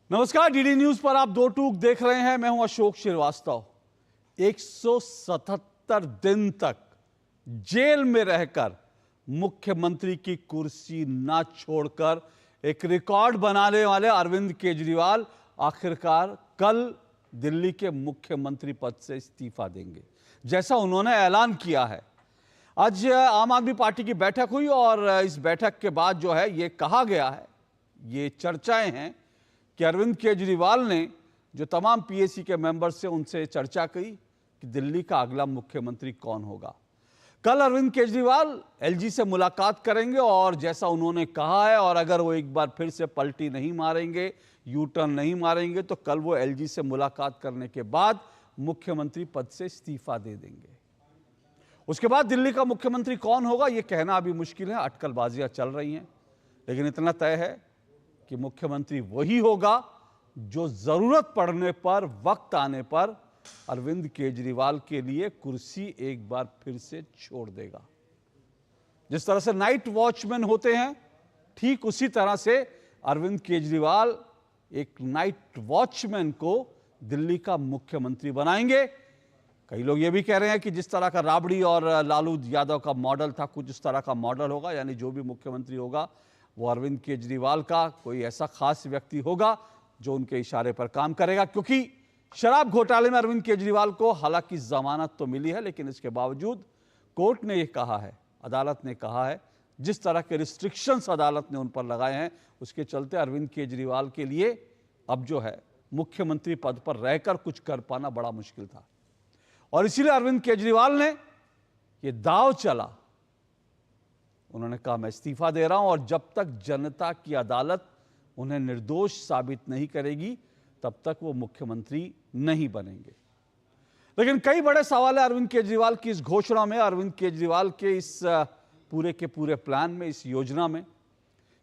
नमस्कार, DD news पर आप दो टूक देख रहे हैं। मैं हूं अशोक श्रीवास्तव। 177 दिन तक जेल में रहकर मुख्यमंत्री की कुर्सी ना छोड़कर एक रिकॉर्ड बनाने वाले अरविंद केजरीवाल आखिरकार कल दिल्ली के मुख्यमंत्री पद से इस्तीफा देंगे, जैसा उन्होंने ऐलान किया है। आज आम आदमी पार्टी की बैठक हुई और इस बैठक के बाद जो है ये कहा गया है, ये चर्चाएं हैं कि अरविंद केजरीवाल ने जो तमाम पीएसी के मेंबर से उनसे चर्चा की कि दिल्ली का अगला मुख्यमंत्री कौन होगा। कल अरविंद केजरीवाल एलजी से मुलाकात करेंगे और जैसा उन्होंने कहा है, और अगर वो एक बार फिर से पलटी नहीं मारेंगे, यू टर्न नहीं मारेंगे, तो कल वो एलजी से मुलाकात करने के बाद मुख्यमंत्री पद से इस्तीफा दे देंगे। उसके बाद दिल्ली का मुख्यमंत्री कौन होगा ये कहना अभी मुश्किल है, अटकलबाजियां चल रही हैं, लेकिन इतना तय है कि मुख्यमंत्री वही होगा जो जरूरत पड़ने पर, वक्त आने पर अरविंद केजरीवाल के लिए कुर्सी एक बार फिर से छोड़ देगा। जिस तरह से नाइट वॉचमैन होते हैं, ठीक उसी तरह से अरविंद केजरीवाल एक नाइट वॉचमैन को दिल्ली का मुख्यमंत्री बनाएंगे। कई लोग ये भी कह रहे हैं कि जिस तरह का राबड़ी और लालू यादव का मॉडल था, कुछ इस तरह का मॉडल होगा, यानी जो भी मुख्यमंत्री होगा वो अरविंद केजरीवाल का कोई ऐसा खास व्यक्ति होगा जो उनके इशारे पर काम करेगा। क्योंकि शराब घोटाले में अरविंद केजरीवाल को हालांकि जमानत तो मिली है, लेकिन इसके बावजूद कोर्ट ने यह कहा है, अदालत ने कहा है, जिस तरह के रिस्ट्रिक्शंस अदालत ने उन पर लगाए हैं, उसके चलते अरविंद केजरीवाल के लिए अब जो है मुख्यमंत्री पद पर रहकर कुछ कर पाना बड़ा मुश्किल था। और इसीलिए अरविंद केजरीवाल ने यह दांव चला, उन्होंने कहा मैं इस्तीफा दे रहा हूं और जब तक जनता की अदालत उन्हें निर्दोष साबित नहीं करेगी तब तक वो मुख्यमंत्री नहीं बनेंगे। लेकिन कई बड़े सवाल है अरविंद केजरीवाल की इस घोषणा में, अरविंद केजरीवाल के इस पूरे के पूरे प्लान में, इस योजना में।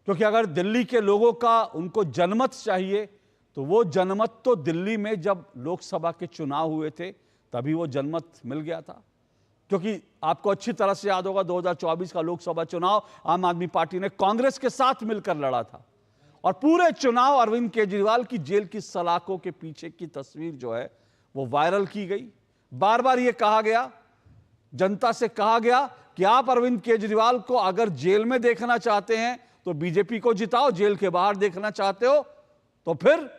क्योंकि अगर दिल्ली के लोगों का उनको जनमत चाहिए तो वो जनमत तो दिल्ली में जब लोकसभा के चुनाव हुए थे तभी वो जनमत मिल गया था। क्योंकि आपको अच्छी तरह से याद होगा 2024 का लोकसभा चुनाव आम आदमी पार्टी ने कांग्रेस के साथ मिलकर लड़ा था और पूरे चुनाव अरविंद केजरीवाल की जेल की सलाखों के पीछे की तस्वीर जो है वो वायरल की गई। बार बार ये कहा गया, जनता से कहा गया कि आप अरविंद केजरीवाल को अगर जेल में देखना चाहते हैं तो बीजेपी को जिताओ, जेल के बाहर देखना चाहते हो तो फिर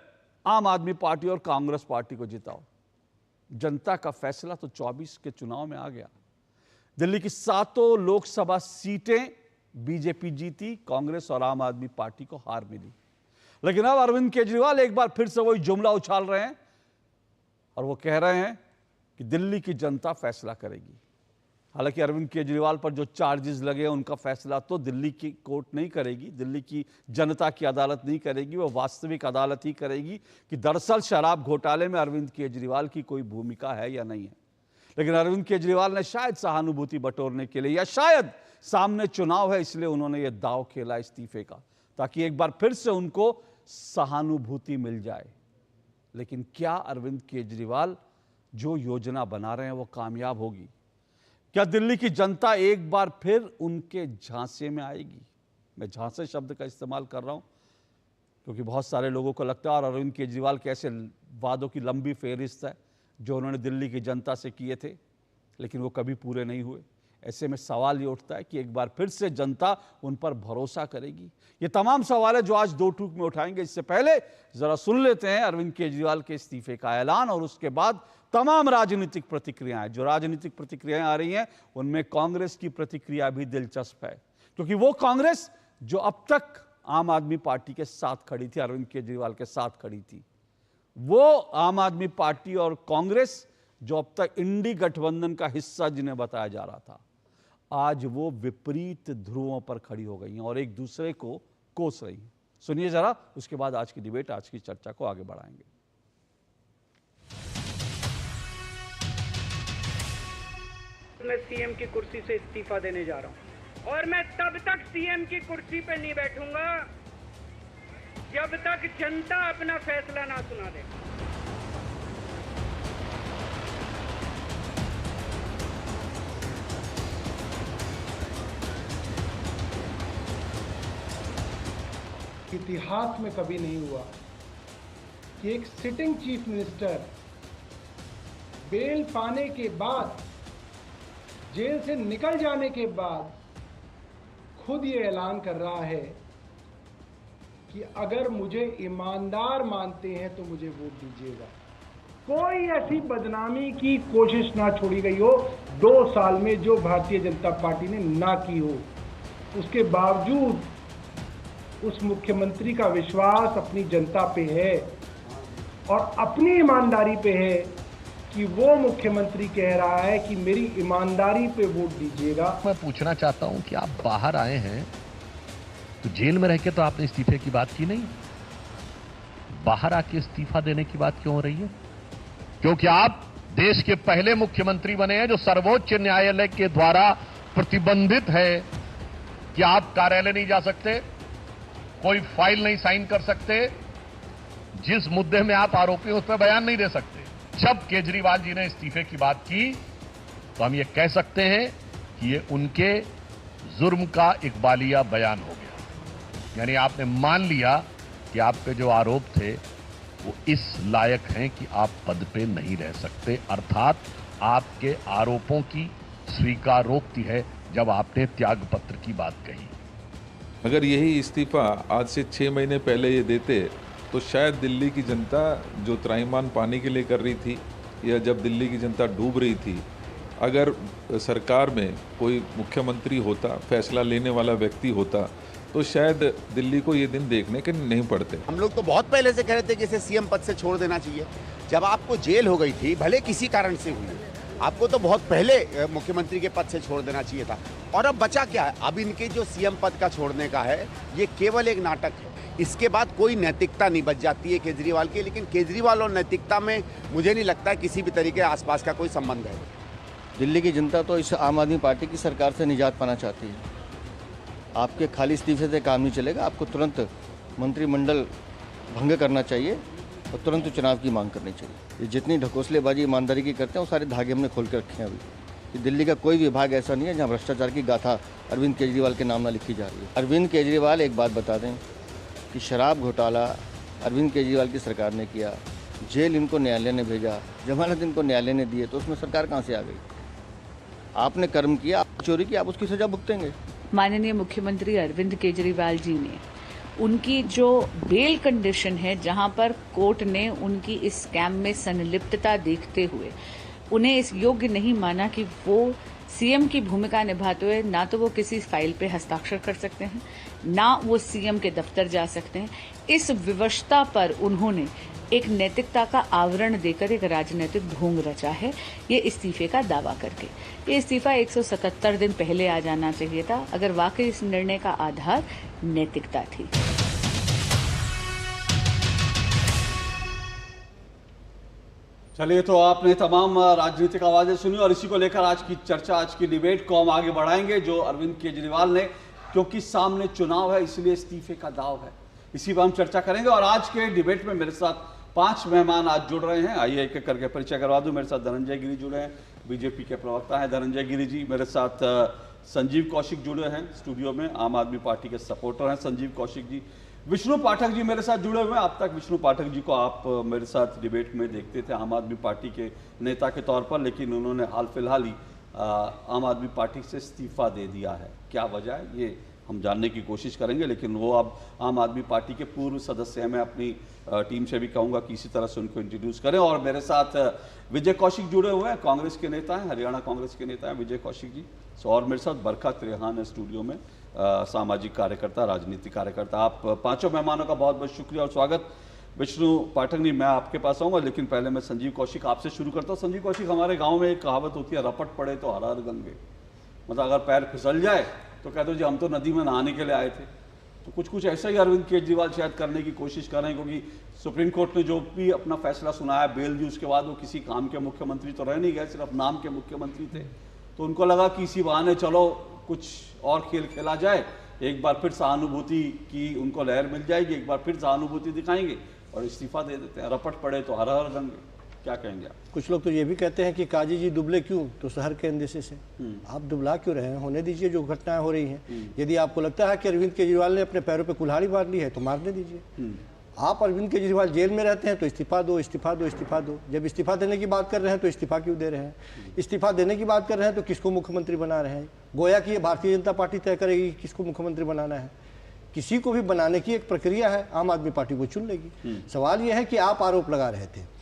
आम आदमी पार्टी और कांग्रेस पार्टी को जिताओ। जनता का फैसला तो 24 के चुनाव में आ गया। दिल्ली की 7 लोकसभा सीटें बीजेपी जीती, कांग्रेस और आम आदमी पार्टी को हार मिली। लेकिन अब अरविंद केजरीवाल एक बार फिर से वही जुमला उछाल रहे हैं और वो कह रहे हैं कि दिल्ली की जनता फैसला करेगी। हालांकि अरविंद केजरीवाल पर जो चार्जेस लगे हैं उनका फैसला तो दिल्ली की कोर्ट नहीं करेगी, दिल्ली की जनता की अदालत नहीं करेगी, वो वास्तविक अदालत ही करेगी कि दरअसल शराब घोटाले में अरविंद केजरीवाल की कोई भूमिका है या नहीं है। लेकिन अरविंद केजरीवाल ने शायद सहानुभूति बटोरने के लिए, या शायद सामने चुनाव है इसलिए उन्होंने ये दांव खेला इस्तीफे का, ताकि एक बार फिर से उनको सहानुभूति मिल जाए। लेकिन क्या अरविंद केजरीवाल जो योजना बना रहे हैं वो कामयाब होगी? क्या दिल्ली की जनता एक बार फिर उनके झांसे में आएगी? मैं झांसे शब्द का इस्तेमाल कर रहा हूं क्योंकि बहुत सारे लोगों को लगता है और अरविंद केजरीवाल के ऐसे वादों की लंबी फेहरिस्त है जो उन्होंने दिल्ली की जनता से किए थे लेकिन वो कभी पूरे नहीं हुए। ऐसे में सवाल ये उठता है कि एक बार फिर से जनता उन पर भरोसा करेगी? ये तमाम सवाल है जो आज दो टूक में उठाएंगे। इससे पहले जरा सुन लेते हैं अरविंद केजरीवाल के इस्तीफे का ऐलान और उसके बाद तमाम राजनीतिक प्रतिक्रियाएं। जो राजनीतिक प्रतिक्रियाएं आ रही हैं उनमें कांग्रेस की प्रतिक्रिया भी दिलचस्प है, क्योंकि वो कांग्रेस जो अब तक आम आदमी पार्टी के साथ खड़ी थी, अरविंद केजरीवाल के साथ खड़ी थी, वो आम आदमी पार्टी और कांग्रेस जो अब तक इंडी गठबंधन का हिस्सा जिन्हें बताया जा रहा था, आज वो विपरीत ध्रुवों पर खड़ी हो गई हैं और एक दूसरे को कोस रही हैं। सुनिए जरा, उसके बाद आज की डिबेट, आज की चर्चा को आगे बढ़ाएंगे। मैं सीएम की कुर्सी से इस्तीफा देने जा रहा हूं और मैं तब तक सीएम की कुर्सी पे नहीं बैठूंगा जब तक जनता अपना फैसला ना सुना दे। इतिहास में कभी नहीं हुआ कि एक सिटिंग चीफ मिनिस्टर बेल पाने के बाद, जेल से निकल जाने के बाद खुद ये ऐलान कर रहा है कि अगर मुझे ईमानदार मानते हैं तो मुझे वोट दीजिएगा। कोई ऐसी बदनामी की कोशिश ना छोड़ी गई हो 2 साल में जो भारतीय जनता पार्टी ने ना की हो। उसके बावजूद उस मुख्यमंत्री का विश्वास अपनी जनता पे है और अपनी ईमानदारी पे है कि वो मुख्यमंत्री कह रहा है कि मेरी ईमानदारी पे वोट दीजिएगा। मैं पूछना चाहता हूं कि आप बाहर आए हैं तो जेल में रह के तो आपने इस्तीफे की बात की नहीं, बाहर आके इस्तीफा देने की बात क्यों हो रही है? क्योंकि आप देश के पहले मुख्यमंत्री बने हैं जो सर्वोच्च न्यायालय के द्वारा प्रतिबंधित है कि आप कार्यालय नहीं जा सकते, कोई फाइल नहीं साइन कर सकते, जिस मुद्दे में आप आरोपी हैं उस पर बयान नहीं दे सकते। जब केजरीवाल जी ने इस्तीफे की बात की तो हम ये कह सकते हैं कि ये उनके जुर्म का इकबालिया बयान हो गया, यानी आपने मान लिया कि आप पे जो आरोप थे वो इस लायक हैं कि आप पद पे नहीं रह सकते, अर्थात आपके आरोपों की स्वीकारोक्ति है जब आपने त्यागपत्र की बात कही। अगर यही इस्तीफा आज से 6 महीने पहले ये देते तो शायद दिल्ली की जनता जो त्राहिमाम पानी के लिए कर रही थी या जब दिल्ली की जनता डूब रही थी, अगर सरकार में कोई मुख्यमंत्री होता, फैसला लेने वाला व्यक्ति होता, तो शायद दिल्ली को ये दिन देखने के नहीं पड़ते। हम लोग तो बहुत पहले से कह रहे थे कि इसे सीएम पद से छोड़ देना चाहिए। जब आपको जेल हो गई थी, भले किसी कारण से हुई, आपको तो बहुत पहले मुख्यमंत्री के पद से छोड़ देना चाहिए था। और अब बचा क्या है? अब इनके जो सीएम पद का छोड़ने का है, ये केवल एक नाटक है। इसके बाद कोई नैतिकता नहीं बच जाती है केजरीवाल की, लेकिन केजरीवाल और नैतिकता में मुझे नहीं लगता है किसी भी तरीके आसपास का कोई संबंध है। दिल्ली की जनता तो इस आम आदमी पार्टी की सरकार से निजात पाना चाहती है। आपके खाली इस्तीफे से काम नहीं चलेगा, आपको तुरंत मंत्रिमंडल भंग करना चाहिए और तुरंत चुनाव की मांग करनी चाहिए। ये जितनी ढकोसलेबाजी ईमानदारी की करते हैं वो सारे धागे हमने खोल के रखे हैं। अभी कि दिल्ली का कोई विभाग ऐसा नहीं है जहाँ भ्रष्टाचार की गाथा अरविंद केजरीवाल के नाम ना लिखी जा रही है। अरविंद केजरीवाल, एक बात बता दें कि शराब घोटाला अरविंद केजरीवाल की सरकार ने किया, जेल इनको न्यायालय ने भेजा, जमानत इनको न्यायालय ने दी है, तो उसमें सरकार कहाँ से आ गई? आपने कर्म किया, आप चोरी की, आप उसकी सजा भुगतेंगे। माननीय मुख्यमंत्री अरविंद केजरीवाल जी ने उनकी जो बेल कंडीशन है, जहां पर कोर्ट ने उनकी इस स्कैम में संलिप्तता देखते हुए उन्हें इस योग्य नहीं माना कि वो सीएम की भूमिका निभाते हुए ना तो वो किसी फाइल पे हस्ताक्षर कर सकते हैं, ना वो सीएम के दफ्तर जा सकते हैं। इस विवशता पर उन्होंने एक नैतिकता का आवरण देकर एक राजनीतिक ढोंग रचा है, ये इस्तीफे का दावा करके। ये इस्तीफा 177 दिन पहले आ जाना चाहिए था, अगर वाकई इस निर्णय का आधार नैतिकता थी। चलिए, तो आपने तमाम राजनीतिक आवाजें सुनी और इसी को लेकर आज की चर्चा, आज की डिबेट को हम आगे बढ़ाएंगे। जो अरविंद केजरीवाल ने, क्योंकि सामने चुनाव है इसलिए इस्तीफे का दाव है, इसी पर हम चर्चा करेंगे। और आज के डिबेट में मेरे साथ 5 मेहमान आज जुड़ रहे हैं। आइए एक एक करके परिचय करवा दूं। मेरे साथ धनंजय गिरी जुड़े हैं, बीजेपी के प्रवक्ता हैं धनंजय गिरी जी। मेरे साथ संजीव कौशिक जुड़े हैं स्टूडियो में, आम आदमी पार्टी के सपोर्टर हैं संजीव कौशिक जी। विष्णु पाठक जी मेरे साथ जुड़े हुए हैं। अब तक विष्णु पाठक जी को आप मेरे साथ डिबेट में देखते थे आम आदमी पार्टी के नेता के तौर पर, लेकिन उन्होंने हाल फिलहाल ही आम आदमी पार्टी से इस्तीफा दे दिया है। क्या वजह है ये हम जानने की कोशिश करेंगे, लेकिन वो अब आम आदमी पार्टी के पूर्व सदस्य हैं। मैं अपनी टीम से भी कहूँगा कि इसी तरह से उनको इंट्रोड्यूस करें। और मेरे साथ विजय कौशिक जुड़े हुए हैं, कांग्रेस के नेता हैं, हरियाणा कांग्रेस के नेता हैं विजय कौशिक जी। और मेरे साथ बरखा त्रेहान है स्टूडियो में, सामाजिक कार्यकर्ता, राजनीतिक कार्यकर्ता। आप पांचों मेहमानों का बहुत बहुत शुक्रिया और स्वागत। विष्णु पाठक जी, मैं आपके पास आऊँगा, लेकिन पहले मैं संजीव कौशिक आपसे शुरू करता हूँ। संजीव कौशिक, हमारे गाँव में एक कहावत होती है, रपट पड़े तो हर हर गंगे, मतलब अगर पैर फिसल जाए तो कहते हो जी हम तो नदी में नहाने के लिए आए थे। तो कुछ ऐसा ही अरविंद केजरीवाल शायद करने की कोशिश कर रहे हैं, क्योंकि सुप्रीम कोर्ट ने जो भी अपना फैसला सुनाया, बेल दी, उसके बाद वो किसी काम के मुख्यमंत्री तो रह नहीं गए, सिर्फ नाम के मुख्यमंत्री थे। तो उनको लगा कि इसी बहाने चलो कुछ और खेल खेला जाए, एक बार फिर सहानुभूति की उनको लहर मिल जाएगी, एक बार फिर सहानुभूति दिखाएंगे और इस्तीफा दे देते हैं। रपट पड़े तो हर हर गंगे, क्या कहेंगे आप? कुछ लोग तो ये भी कहते हैं कि काजी जी दुबले क्यों, तो शहर के अंदेशे से। आप दुबला क्यों रहे हैं? होने दीजिए जो घटनाएं हो रही हैं। यदि आपको लगता है कि अरविंद केजरीवाल ने अपने पैरों पे कुल्हाड़ी मार ली है तो मारने दीजिए। आप अरविंद केजरीवाल जेल में रहते हैं तो इस्तीफा दो, इस्तीफा दो, इस्तीफा दो। जब इस्तीफा देने की बात कर रहे हैं तो इस्तीफा क्यों दे रहे हैं? इस्तीफा देने की बात कर रहे हैं तो किसको मुख्यमंत्री बना रहे हैं? गोया कि ये भारतीय जनता पार्टी तय करेगी कि किसको मुख्यमंत्री बनाना है। किसी को भी बनाने की एक प्रक्रिया है, आम आदमी पार्टी वो चुन लेगी। सवाल यह है कि आप आरोप लगा रहे थे,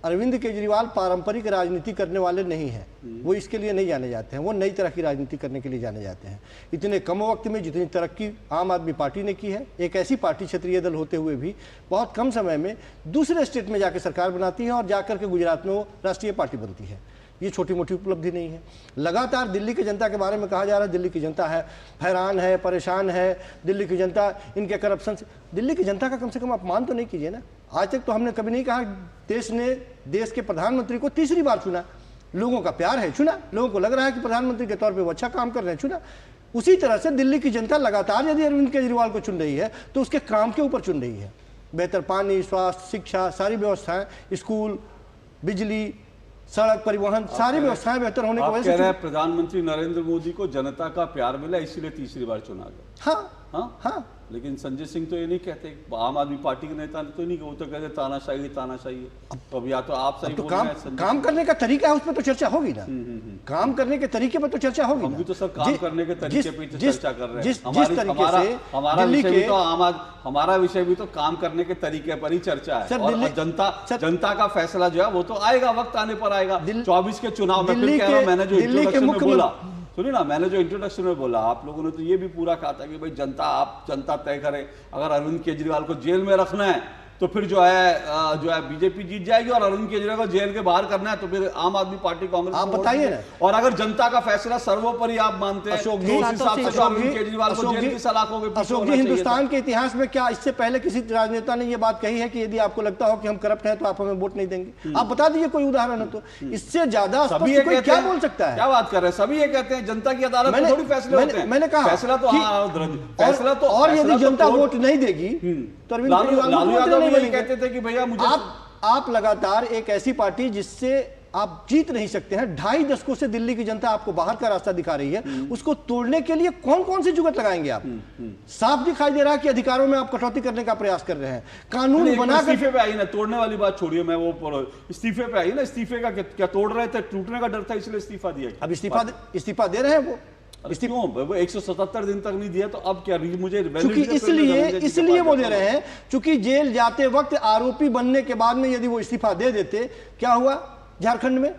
अरविंद केजरीवाल पारंपरिक राजनीति करने वाले नहीं हैं, वो इसके लिए नहीं जाने जाते हैं, वो नई तरह की राजनीति करने के लिए जाने जाते हैं। इतने कम वक्त में जितनी तरक्की आम आदमी पार्टी ने की है, एक ऐसी पार्टी क्षेत्रीय दल होते हुए भी बहुत कम समय में दूसरे स्टेट में जाकर सरकार बनाती है और जाकर के गुजरात में वो राष्ट्रीय पार्टी बनती है। ये छोटी मोटी उपलब्धि नहीं है। लगातार दिल्ली की जनता के बारे में कहा जा रहा है दिल्ली की जनता है हैरान है, परेशान है, दिल्ली की जनता इनके करप्शन से। दिल्ली की जनता का कम से कम अपमान तो नहीं कीजिए ना। आज तक तो हमने कभी नहीं कहा देश ने देश के प्रधानमंत्री को तीसरी बार चुना, लोगों का प्यार है, चुना, लोगों को लग रहा है कि प्रधानमंत्री के तौर पर वो अच्छा काम कर रहे हैं, चुना। उसी तरह से दिल्ली की जनता लगातार यदि अरविंद केजरीवाल को चुन रही है तो उसके काम के ऊपर चुन रही है। बेहतर पानी, स्वास्थ्य, शिक्षा, सारी व्यवस्थाएं, स्कूल, बिजली, सड़क, परिवहन, सारी व्यवस्थाएं बेहतर होने की वजह से कह रहे हैं प्रधानमंत्री नरेंद्र मोदी को जनता का प्यार मिला इसीलिए तीसरी बार चुना गया। हाँ। लेकिन संजय सिंह तो ये नहीं कहते, आम आदमी पार्टी के नेता तो नहीं, वो तो कहते तानाशाही तानाशाही है। तो अब या तो आप सही तो बोल रहे हैं, काम करने का तरीका है, उस पर तो चर्चा होगी ना। काम करने के तरीके पर तो चर्चा होगी। हम भी तो सर काम करने के तरीके पे चर्चा कर रहे हैं। हमारा विषय भी तो काम करने के तरीके पर ही चर्चा है। और जनता का फैसला जो है वो तो आएगा, वक्त आने पर आएगा। 24 के चुनाव में फिर कह रहा हूं, मैंने जो इंट्रोडक्शन में बोला, सुनिए ना, मैंने जो इंट्रोडक्शन में बोला, आप लोगों ने तो ये भी पूरा कहा था कि भाई जनता तय करे। अगर अरविंद केजरीवाल को जेल में रखना है तो फिर जो है बीजेपी जीत जाएगी, और अरविंद केजरीवाल को जेल के बाहर करना है तो फिर आम आदमी पार्टी, कांग्रेस। आप बताइए ना। और अगर जनता का फैसला सर्वोपरि आप मानते हैं तो उस हिसाब से अरविंद केजरीवाल को जेल की सलाखों के पीछे होना चाहिए। हिंदुस्तान के इतिहास में क्या इससे पहले किसी राजनेता ने यह बात कही है कि यदि आपको लगता हो कि हम करप्ट हैं तो आप हमें वोट नहीं देंगे? आप बता दीजिए कोई उदाहरण हो तो। इससे ज्यादा सभी क्या बोल सकता है? क्या बात कर रहे हैं? सभी ये कहते हैं जनता की अदालत में थोड़ी फैसले होते हैं। मैंने कहा फैसला तो, और यदि जनता वोट नहीं देगी तो अरविंद केजरीवाल कहते थे कि भैया मुझे आप लगातार एक ऐसी पार्टी जिससे आप जीत नहीं सकते हैं, 2.5 दशकों से दिल्ली की जनता आपको बाहर का रास्ता दिखा रही है, उसको तोड़ने के लिए कौन कौन सी जुगत लगाएंगे आप? साफ दिखाई दे रहा है कि अधिकारों में आप कटौती करने का प्रयास कर रहे हैं। कानून बना इस्तीफे पे आई ना, तोड़ने वाली बात छोड़िए, मैं वो इस्तीफे पे आई ना। इस्तीफे का क्या तोड़ रहे थे? टूटने का डर था इसलिए इस्तीफा दिया। अब इस्तीफा दे रहे हैं वो। वो 177 दिन तक नहीं दिया तो अब क्या? मुझे इसलिए वो दे रहे हैं क्योंकि जेल जाते वक्त आरोपी बनने के बाद में यदि वो इस्तीफा दे देते, क्या हुआ झारखंड में?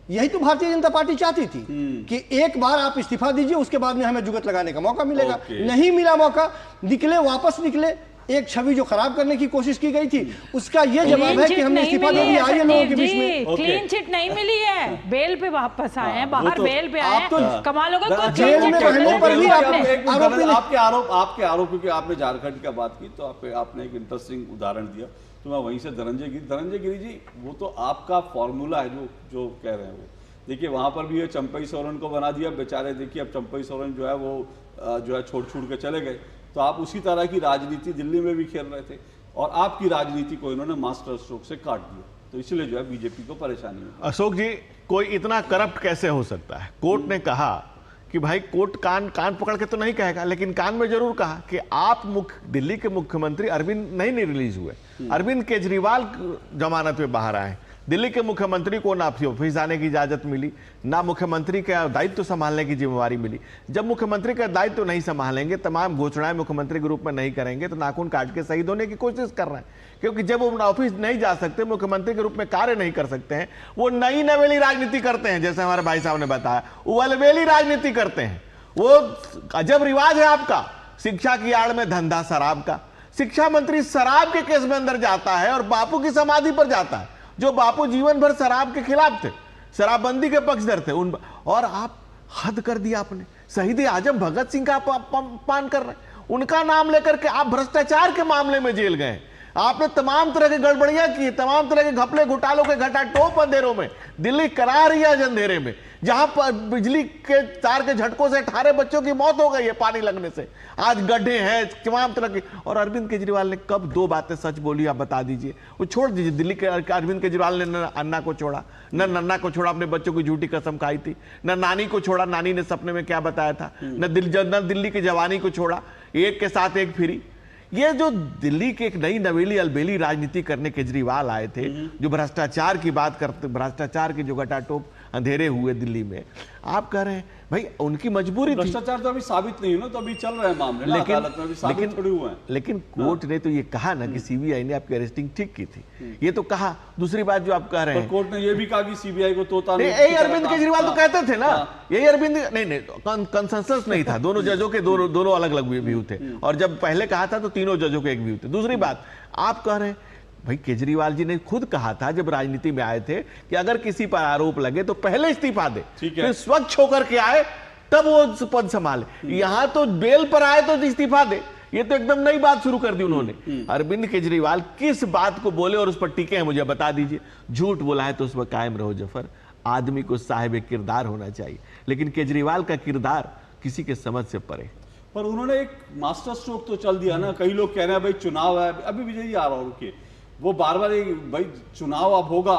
यही तो भारतीय जनता पार्टी चाहती थी कि एक बार आप इस्तीफा दीजिए, उसके बाद में हमें जुगत लगाने का मौका मिलेगा। नहीं मिला मौका, निकले, वापस निकले। एक छवि जो खराब करने की कोशिश की गई थी, उसका यह जवाब है कि हमने इस्तीफा दे दिया। आइए लोगों के बीच में क्लीन चिट नहीं मिली है, बेल पे वापस आए हैं, बाहर बेल पे आए हैं। कमाल होगा जेल में रहने पर भी आपके आरोप की आपने झारखंड की बात की तो आपने एक इंटरेस्टिंग उदाहरण दिया, तो मैं वहीं से धनंजय गिरी जी, वो तो आपका फॉर्मूला है जो कह रहे हैं वो। देखिए वहां पर भी ये चंपई सोरेन को बना दिया बेचारे। देखिए अब चंपई सोरेन जो है वो छोड़ के चले गए, तो आप उसी तरह की राजनीति दिल्ली में भी खेल रहे थे और आपकी राजनीति को इन्होंने मास्टर स्ट्रोक से काट दिया, तो इसलिए जो है बीजेपी को परेशानी हुई। अशोक जी, कोई इतना करप्ट कैसे हो सकता है? कोर्ट ने कहा कि भाई, कोर्ट कान पकड़ के तो नहीं कहेगा, लेकिन कान में जरूर कहा कि आप दिल्ली के मुख्यमंत्री अरविंद नहीं रिलीज हुए, अरविंद केजरीवाल जमानत में बाहर आए। दिल्ली के मुख्यमंत्री को ना ऑफिस जाने की इजाजत मिली, ना मुख्यमंत्री का दायित्व संभालने की जिम्मेवारी मिली। जब मुख्यमंत्री का दायित्व नहीं संभालेंगे, तमाम घोषणाएं मुख्यमंत्री के रूप में नहीं करेंगे, तो नाखून काट के शहीद होने की कोशिश कर रहे हैं। क्योंकि जब वो ऑफिस नहीं जा सकते, मुख्यमंत्री के रूप में कार्य नहीं कर सकते हैं, वो नई नवेली राजनीति करते हैं। जैसे हमारे भाई साहब ने बताया, उलवेली राजनीति करते हैं। वो अजब रिवाज है आपका, शिक्षा की आड़ में धंधा शराब का। शिक्षा मंत्री शराब के केस में अंदर जाता है और बापू की समाधि पर जाता है, जो बापू जीवन भर शराब के खिलाफ थे, शराबबंदी के पक्षधर थे और आप हद कर दिया आपने। शहीद आजम भगत सिंह का अपमान कर रहे हैं, उनका नाम लेकर के आप भ्रष्टाचार के मामले में जेल गए। आपने तमाम तरह की गड़बड़ियां की, तमाम तरह के घपले घोटालों के घटाटोप अंधेरों में दिल्ली करा रही है, अंधेरे में, जहां पर बिजली के तार के झटकों से 18 बच्चों की मौत हो गई है पानी लगने से। आज गड्ढे हैं तमाम तरह के। और अरविंद केजरीवाल ने कब 2 बातें सच बोली, आप बता दीजिए। वो छोड़ दीजिए, दिल्ली के अरविंद केजरीवाल ने न अन्ना को छोड़ा, न नन्ना को छोड़ा, अपने बच्चों की झूठी कसम खाई थी, न नानी को छोड़ा, नानी ने सपने में क्या बताया था, न दिल्ली की जवानी को छोड़ा, एक के साथ एक फ्री। ये जो दिल्ली के एक नई नवेली अलबेली राजनीति करने केजरीवाल आए थे, जो भ्रष्टाचार की बात करते, भ्रष्टाचार की जो घटाटोप अंधेरे हुए दिल्ली में, आप कह रहे हैं भाई उनकी मजबूरी थी। भ्रष्टाचार तो अभी साबित नहीं हुआ, तो अभी चल रहे हैं मामले, अदालत में अभी साबित थोड़ी हुए हैं। लेकिन कोर्ट ने तो ये कहा ना कि सीबीआई ने आपकी अरेस्टिंग ठीक की थी, ये तो कहा। दूसरी बात जो आप कह रहे हैं, कोर्ट ने ये भी कहा कि सीबीआई को तोता नहीं, यही अरविंद केजरीवाल तो कहते थे ना, यही अरविंद नहीं कंसेंसस नहीं था, दोनों जजों के दोनों अलग अलग व्यू थे, और जब पहले कहा था तो तीनों जजों के एक व्यू थे। दूसरी बात आप कह रहे हैं भाई केजरीवाल जी ने खुद कहा था जब राजनीति में आए थे कि अगर किसी पर आरोप लगे तो पहले इस्तीफा दे, फिर स्वच्छ होकर के आए तब वो पद संभाले। यहां तो बेल पर आए तो इस्तीफा दे, ये तो एकदम नई बात शुरू कर दी उन्होंने। अरविंद केजरीवाल किस बात को बोले और उस पर टिके हैं मुझे बता दीजिए। झूठ बोला है तो उस पर कायम रहो जफर। आदमी को साहिब किरदार होना चाहिए, लेकिन केजरीवाल का किरदार किसी के समझ से परे। पर उन्होंने एक मास्टर स्ट्रोक तो चल दिया ना। कई लोग कह रहे हैं भाई चुनाव है, अभी विजय जी आ रहा रुकिए, वो बार बार भाई चुनाव अब होगा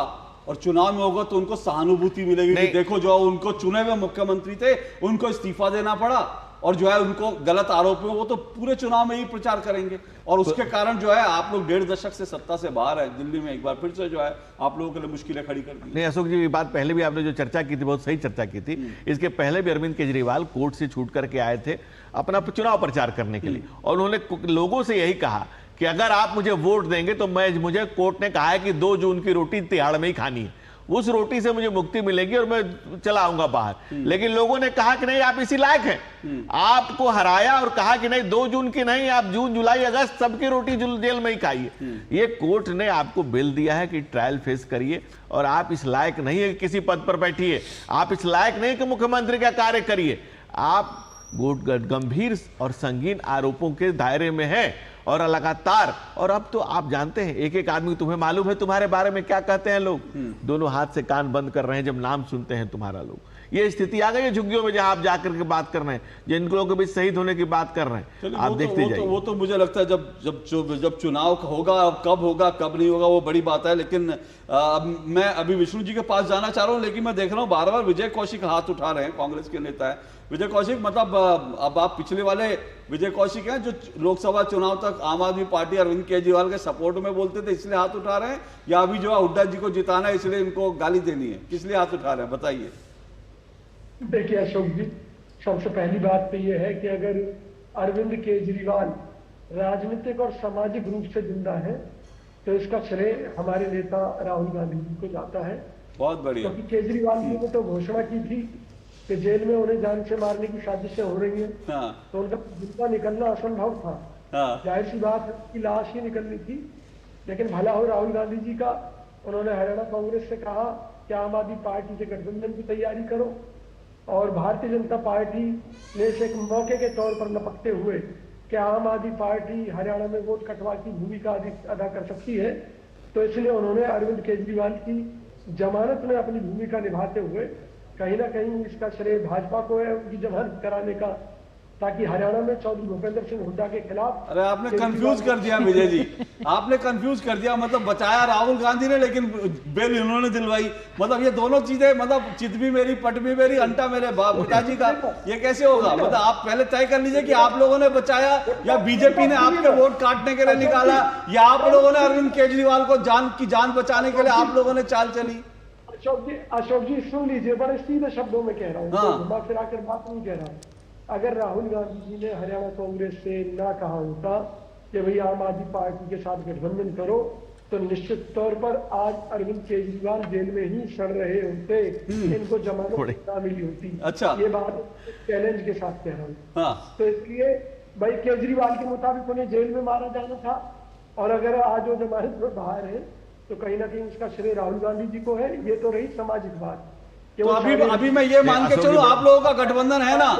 और चुनाव में होगा तो उनको सहानुभूति मिलेगी कि देखो जो उनको चुने हुए मुख्यमंत्री थे उनको इस्तीफा देना पड़ा, और जो है उनको गलत आरोप में वो तो पूरे चुनाव में ही प्रचार करेंगे, और उसके कारण जो है आप लोग 1.5 दशक से सत्ता से बाहर है। दिल्ली में एक बार फिर से जो है आप लोगों के लिए मुश्किलें खड़ी कर दी। नहीं अशोक जी, ये बात पहले भी आपने जो चर्चा की थी बहुत सही चर्चा की थी। इसके पहले भी अरविंद केजरीवाल कोर्ट से छूट करके आए थे अपना चुनाव प्रचार करने के लिए, और उन्होंने लोगों से यही कहा कि अगर आप मुझे वोट देंगे तो मुझे कोर्ट ने कहा है कि 2 जून की रोटी तिहाड़ में ही खानी है, उस रोटी से मुझे मुक्ति मिलेगी और मैं चला आऊंगा बाहर। लेकिन लोगों ने कहा कि नहीं आप इसी लायक हैं, आपको हराया और कहा कि नहीं 2 जून की नहीं, आप जून जुलाई अगस्त सबकी रोटी जेल में ही खाइए। ये कोर्ट ने आपको बिल दिया है कि ट्रायल फेस करिए, और आप इस लायक नहीं है कि किसी पद पर बैठिए, आप इस लायक नहीं कि मुख्यमंत्री का कार्य करिए। आप गंभीर और संगीन आरोपों के दायरे में हैं और लगातार, और अब तो आप जानते हैं एक एक आदमी, तुम्हें मालूम है तुम्हारे बारे में क्या कहते हैं लोग, दोनों हाथ से कान बंद कर रहे हैं जब नाम सुनते हैं तुम्हारा लोग। ये स्थिति आ गई है झुग्गियों में जहां आप जाकर के बात कर रहे हैं, जिन लोगों के बीच शहीद होने की बात कर रहे हैं, आप देखते जाइए। वो तो मुझे लगता है जब चुनाव होगा, कब होगा कब नहीं होगा वो बड़ी बात है। लेकिन मैं अभी विष्णु जी के पास जाना चाह रहा हूं, लेकिन मैं देख रहा हूं बार बार विजय कौशिक हाथ उठा रहे हैं, कांग्रेस के नेता है विजय कौशिक। मतलब अब आप पिछले वाले विजय कौशिक हैं जो लोकसभा चुनाव तक आम आदमी पार्टी अरविंद केजरीवाल के सपोर्ट में बोलते थे, इसलिए हाथ उठा रहे हैं, या अभी जो है हुड्डा जी को जिताना है इसलिए इनको गाली देनी है, किस लिए हाथ उठा रहे हैं बताइए। देखिए अशोक जी, सबसे पहली बात तो ये है कि अगर अरविंद केजरीवाल राजनीतिक और सामाजिक रूप से जिंदा है तो इसका श्रेय हमारे नेता राहुल गांधी जी को जाता है। बहुत बढ़िया। क्योंकि केजरीवाल जी ने तो घोषणा की थी कि जेल में उन्हें जान से मारने की साजिशें हो रही हैं, तो उनका जिंदा निकलना असंभव था। जाहिर सी बात है कि लाश ही निकलनी थी। लेकिन भला हो राहुल गांधी जी का, उन्होंने हरियाणा कांग्रेस से कहा कि आम आदमी पार्टी से गठबंधन की तैयारी करो, और भारतीय जनता पार्टी ने इसे एक मौके के तौर पर लपकते हुए कि आम आदमी पार्टी हरियाणा में वोट कटवा की भूमिका अदा कर सकती है, तो इसलिए उन्होंने अरविंद केजरीवाल की जमानत में अपनी भूमिका निभाते हुए कहीं ना कहीं इसका श्रेय भाजपा को है उनकी जमानत कराने का, ताकि हरियाणा में चौधरी भूपेंद्र सिंह हुड्डा के खिलाफ। अरे आपने कंफ्यूज कर दिया विजय जी, आपने कंफ्यूज कर दिया। मतलब बचाया राहुल गांधी ने लेकिन बेल इन्होंने दिलवाई। मतलब ये दोनों चीजें, मतलब चित भी मेरी पट भी मेरी, अंटा मेरे पिताजी का, ये कैसे होगा? मतलब आप पहले तय कर लीजिए कि आप लोगों ने बचाया या बीजेपी ने आपके वोट काटने के लिए निकाला, या आप लोगों ने अरविंद केजरीवाल को जान बचाने के लिए आप लोगों ने चाल चली। अशोक जी सुन लीजिए, बड़े सीधे शब्दों में कह रहा हूँ, घुमा फिरा कर बात नहीं कह रहा हूँ। अगर राहुल गांधी जी ने हरियाणा कांग्रेस से ना कहा होता कि भाई आम आदमी पार्टी के साथ गठबंधन करो, तो निश्चित तौर पर आज अरविंद केजरीवाल जेल में ही सड़ रहे होते, इनको जमानत ना मिली होती। अच्छा, ये बात चैलेंज के साथ कह रहा हूँ। तो इसलिए भाई केजरीवाल के मुताबिक उन्हें जेल में मारा जाना था, और अगर आज वो जमानत में बाहर है तो कहीं ना कहीं उसका श्रेय राहुल गांधी जी को है। ये तो रही सामाजिक बात। तो अभी मैं ये मान के चलूं आप लोगों का गठबंधन है ना,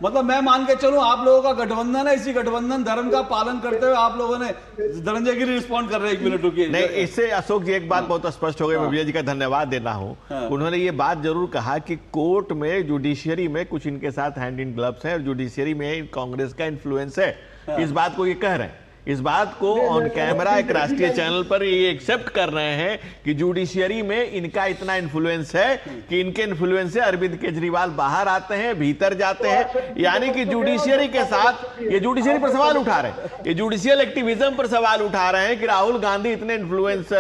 मतलब मैं मान के चलूं आप लोगों का गठबंधन है, इसी गठबंधन धर्म का पालन करते हुए आप लोगों ने, धनंजय गिरी रिस्पॉन्ड कर रहे हैं, 1 मिनट रुकिए। नहीं, इससे अशोक जी एक बात बहुत स्पष्ट हो गई, मैं विजय जी का धन्यवाद देना हूं। उन्होंने ये बात जरूर कहा कि कोर्ट में, जुडिशियरी में कुछ इनके साथ हैंड इन ग्लव्स है, और जुडिशियरी में कांग्रेस का इन्फ्लुएंस है, इस बात को ये कह रहे हैं। इस बात को ऑन कैमरा एक राष्ट्रीय चैनल पर ये एक्सेप्ट कर रहे हैं कि जुडिशियरी में इनका इतना इन्फ्लुएंस है कि इनके इन्फ्लुएंस से अरविंद केजरीवाल बाहर आते हैं, भीतर जाते हैं, यानी कि जुडिशियरी के साथ ये जुडिशियरी पर सवाल उठा रहे हैं, ये जुडिशियल एक्टिविज्म पर सवाल उठा रहे हैं कि राहुल गांधी इतने इन्फ्लुएंस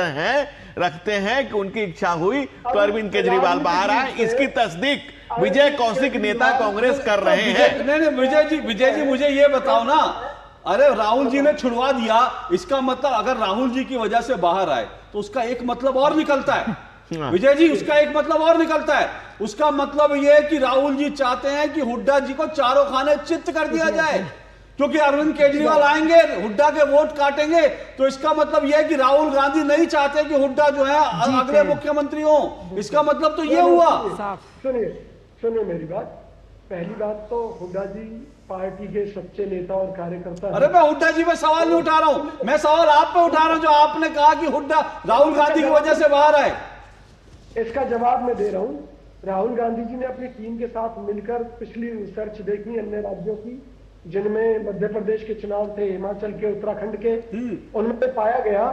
रखते हैं कि उनकी इच्छा हुई तो अरविंद केजरीवाल बाहर आए। इसकी तस्दीक विजय कौशिक नेता कांग्रेस कर रहे हैं। नहीं, विजय जी मुझे ये बताओ ना, अरे राहुल जी ने छुड़वा दिया, इसका मतलब अगर राहुल जी की वजह से बाहर आए तो उसका एक मतलब और निकलता है विजय जी, उसका एक मतलब और निकलता है। उसका मतलब यह है कि राहुल जी चाहते हैं कि हुड्डा जी को चारों खाने चित्त कर दिया जाए, क्योंकि अरविंद केजरीवाल आएंगे, हुड्डा के वोट काटेंगे, तो इसका मतलब यह है कि राहुल गांधी नहीं चाहते कि हुड्डा जो है अगले मुख्यमंत्री हो। इसका मतलब तो यह हुआ। सुनिए मेरी बात। पहली बात तो हुड्डा जी पार्टी के सच्चे नेता और कार्यकर्ता। अरे मैं हुड्डा जी पे सवाल नहीं उठा रहा हूं, मैं सवाल आप पे उठा रहा हूं, जो आपने कहा कि हुड्डा राहुल गांधी की वजह से बाहर आए। इसका जवाब मैं दे रहा हूं। राहुल गांधी जी ने अपनी टीम के साथ मिलकर पिछली रिसर्च देखी अन्य राज्यों की, जिनमें मध्य प्रदेश के चुनाव थे, हिमाचल के, उत्तराखंड के, उनमें पाया गया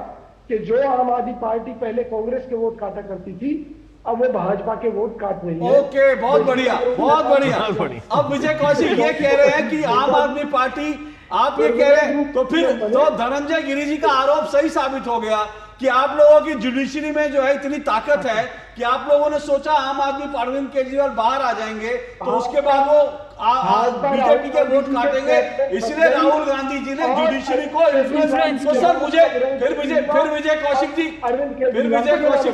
कि जो आम आदमी पार्टी पहले कांग्रेस के वोट काटा करती थी, अब वो भाजपा के वोट काट रही है। ओके, बहुत बढ़िया, बहुत बढ़िया। अब विजय कौशिक ये कह रहे हैं कि आम आदमी पार्टी, आप ये कह रहे हैं, तो फिर तो धनंजय गिरी जी का आरोप सही साबित हो गया कि आप लोगों की जुडिशरी में जो है इतनी ताकत है कि आप लोगों ने सोचा आम आदमी अरविंद केजरीवाल बाहर आ जाएंगे तो उसके बाद वो बीजेपी के वोट काटेंगे, इसलिए राहुल गांधी जी ने जुडिशरी को इन्फ्लुएंस। तो सर मुझे फिर विजय कौशिक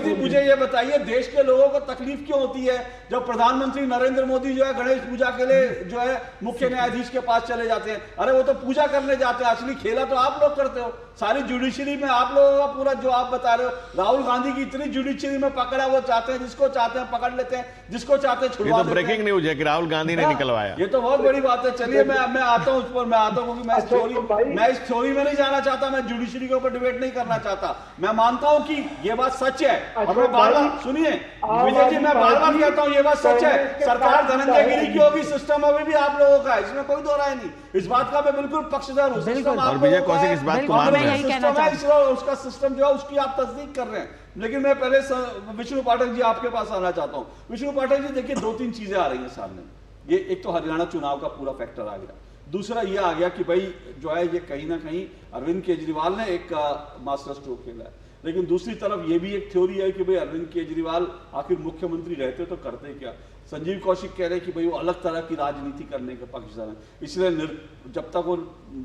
जी मुझे ये बताइए, देश के लोगों को तकलीफ क्यों होती है जब प्रधानमंत्री नरेंद्र मोदी जो है गणेश पूजा के लिए जो है मुख्य न्यायाधीश के पास चले जाते हैं? अरे वो तो पूजा करने जाते हैं, असली खेला तो आप लोग करते हो। सारी जुडिशरी में आप लोगों का पूरा जो आप बता रहे हो, राहुल गांधी की इतनी जुडिशरी में पकड़ा, वो चाहते हैं जिसको चाहते हैं पकड़ लेते हैं, जिसको चाहते हैं छुड़वा देते हैं। ब्रेकिंग न्यूज है कि राहुल गांधी ने निकलवाया। ये तो बहुत बड़ी बात है। चलिए मैं आता हूं उस पर, मैं आता हूं, क्योंकि मैं इस थ्योरी में नहीं जाना चाहता, मैं जुडिशरी के ऊपर डिबेट नहीं करना चाहता। मैं मानता हूं कि ये बात सच है, और मैं बार-बार सुनिए विजय जी, मैं बार-बार कहता हूं ये बात सच है। सरकार धनंजय गिरी की होगी, सिस्टम अभी भी आप लोगों का है, इसमें कोई दो राय नहीं। इस बात का मैं बिल्कुल पक्षधर हूं। सिस्टम आप विजय कौशिक इस बात को मान रहे हैं, उसका सिस्टम जो है उसकी आप तस्दीक कर रहे हैं। लेकिन मैं पहले विष्णु पाठक जी आपके पास आना चाहता हूं। विष्णु पाठक जी देखिए, दो तीन चीजें आ रही हैं सामने। ये एक तो हरियाणा चुनाव का पूरा फैक्टर आ गया, दूसरा ये आ गया कि भाई जो है ये कहीं ना कहीं अरविंद केजरीवाल ने एक मास्टर स्ट्रोक खेला है। लेकिन दूसरी तरफ ये भी एक थ्योरी है कि भाई अरविंद केजरीवाल आखिर मुख्यमंत्री रहते तो करते क्या। संजीव कौशिक कह रहे हैं कि भाई वो अलग तरह की राजनीति करने के पक्षधर हैं, इसलिए जब तक वो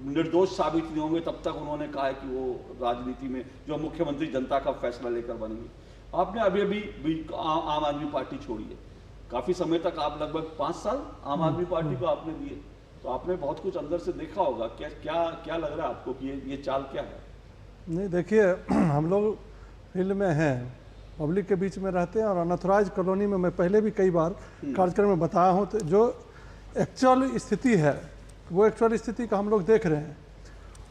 निर्दोष साबित नहीं होंगे तब तक उन्होंने कहा है कि वो राजनीति में जो मुख्यमंत्री जनता का फैसला लेकर बनेंगे। आपने अभी आम आदमी पार्टी छोड़ी है, काफी समय तक आप लगभग 5 साल आम आदमी पार्टी को आपने दिए, तो आपने बहुत कुछ अंदर से देखा होगा। क्या लग रहा है आपको कि ये चाल क्या है? नहीं देखिए, हम लोग फील्ड में हैं, पब्लिक के बीच में रहते हैं, और अनथराइज कॉलोनी में मैं पहले भी कई बार कार्यक्रम में बताया हूँ, तो जो एक्चुअल स्थिति है वो एक्चुअल स्थिति का हम लोग देख रहे हैं।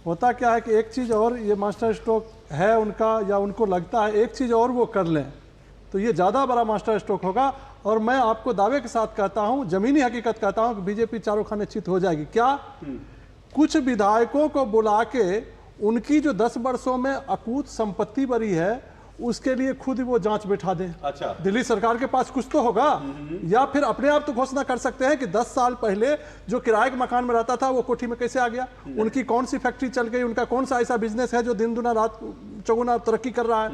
होता क्या है कि एक चीज़ और ये मास्टर स्ट्रोक है उनका, या उनको लगता है एक चीज़ और वो कर लें तो ये ज़्यादा बड़ा मास्टर स्ट्रोक होगा। और मैं आपको दावे के साथ कहता हूं, जमीनी हकीकत कहता हूं कि बीजेपी चारों खाने चित हो जाएगी। क्या कुछ विधायकों को बुला के उनकी जो 10 वर्षों में अकूत संपत्ति बनी है उसके लिए खुद वो जांच बैठा दें? अच्छा, दिल्ली सरकार के पास कुछ तो होगा, या फिर अपने आप तो घोषणा कर सकते हैं कि 10 साल पहले जो किराए के मकान में रहता था वो कोठी में कैसे आ गया, उनकी कौन सी फैक्ट्री चल गई, उनका कौन सा ऐसा बिजनेस है जो दिन दुना रात चौगुना तरक्की कर रहा है।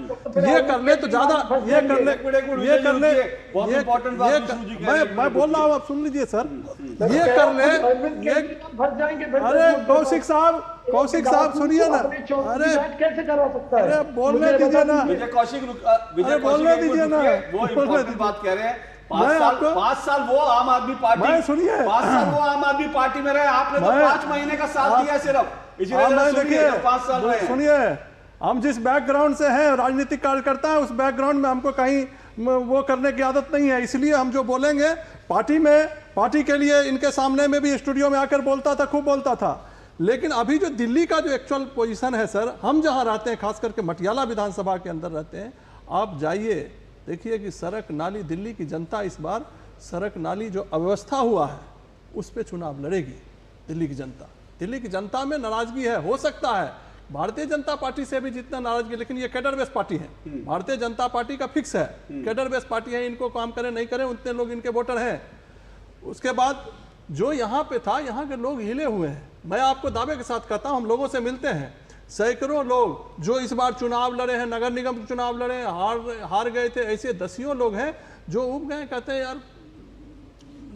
ये कर ले तो ज्यादा, ये कर ले, मैं बोल रहा हूँ, आप सुन लीजिए सर, ये कर ले। अरे कौशिक साहब सुनिए ना, अरे कैसे करवा सकता है? अरे बोलने दीजिए ना, बोलने दीजिए ना, वो इम्पोर्टेंट बात कह रहे हैं। 5 साल वो आम आदमी पार्टी, सुनिए 5 साल वो आम आदमी पार्टी में रहे, आपने तो 5 महीने का साथ दिया सिर्फ, इसलिए 5 साल रहे। सुनिए, हम जिस बैकग्राउंड से हैं, राजनीतिक कार्यकर्ता है, उस बैकग्राउंड में हमको कहीं वो करने की आदत नहीं है, इसलिए हम जो बोलेंगे पार्टी के लिए इनके सामने में भी स्टूडियो में आकर बोलता था, खूब बोलता था। लेकिन अभी जो दिल्ली का जो एक्चुअल पोजीशन है सर, हम जहां रहते हैं, खास करके मटियाला विधानसभा के अंदर रहते हैं, आप जाइए देखिए कि सड़क नाली, दिल्ली की जनता इस बार सड़क नाली जो अव्यवस्था हुआ है उस पर चुनाव लड़ेगी। दिल्ली की जनता में नाराजगी है, हो सकता है भारतीय जनता पार्टी से भी जितना नाराजगी, लेकिन ये कैडर बेस्ड पार्टी है, भारतीय जनता पार्टी का फिक्स है, कैडर बेस्ड पार्टी है, इनको काम करें नहीं करें उतने लोग इनके वोटर हैं। उसके बाद जो यहाँ पे था, यहाँ के लोग हिले हुए हैं। मैं आपको दावे के साथ कहता हूँ, हम लोगों से मिलते हैं, सैकड़ों लोग जो इस बार चुनाव लड़े हैं, नगर निगम चुनाव लड़े, हार गए थे, ऐसे दसियों लोग हैं जो उब गए, कहते हैं यार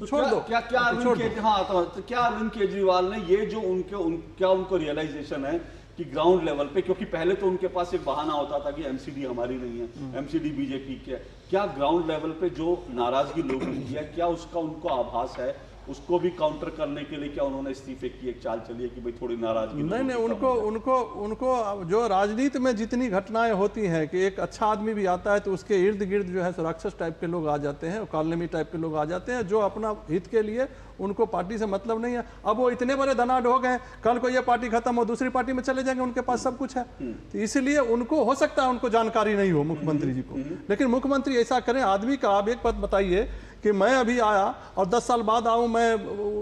छोड़ दो। क्या अरविंद केजरीवाल ने ये जो उनको रियलाइजेशन है कि ग्राउंड लेवल पे, क्योंकि पहले तो उनके पास एक बहाना होता था कि एमसीडी हमारी नहीं है, एमसीडी बीजेपी की है, क्या ग्राउंड लेवल पे जो नाराजगी लोगों की है, क्या उसका उनको आभास है? उसको भी काउंटर करने के लिए क्या उन्होंने इस्तीफे की एक चाल चली है कि भाई थोड़ी नाराजगी? नहीं, उनको जो राजनीति में जितनी घटनाएं होती हैं कि एक अच्छा आदमी भी आता है तो उसके इर्द गिर्द जो है राक्षस टाइप के लोग आ जाते हैं, कॉलोनी टाइप के लोग आ जाते हैं, जो अपना हित के लिए, उनको पार्टी से मतलब नहीं है। अब वो इतने बड़े धनाढ्य हो गए, कल को ये पार्टी खत्म हो दूसरी पार्टी में चले जाएंगे, उनके पास सब कुछ है। तो इसलिए उनको हो सकता है उनको जानकारी नहीं हो मुख्यमंत्री जी को, लेकिन मुख्यमंत्री ऐसा करें। आदमी का आप एक बात बताइए कि मैं अभी आया और 10 साल बाद आऊं मैं,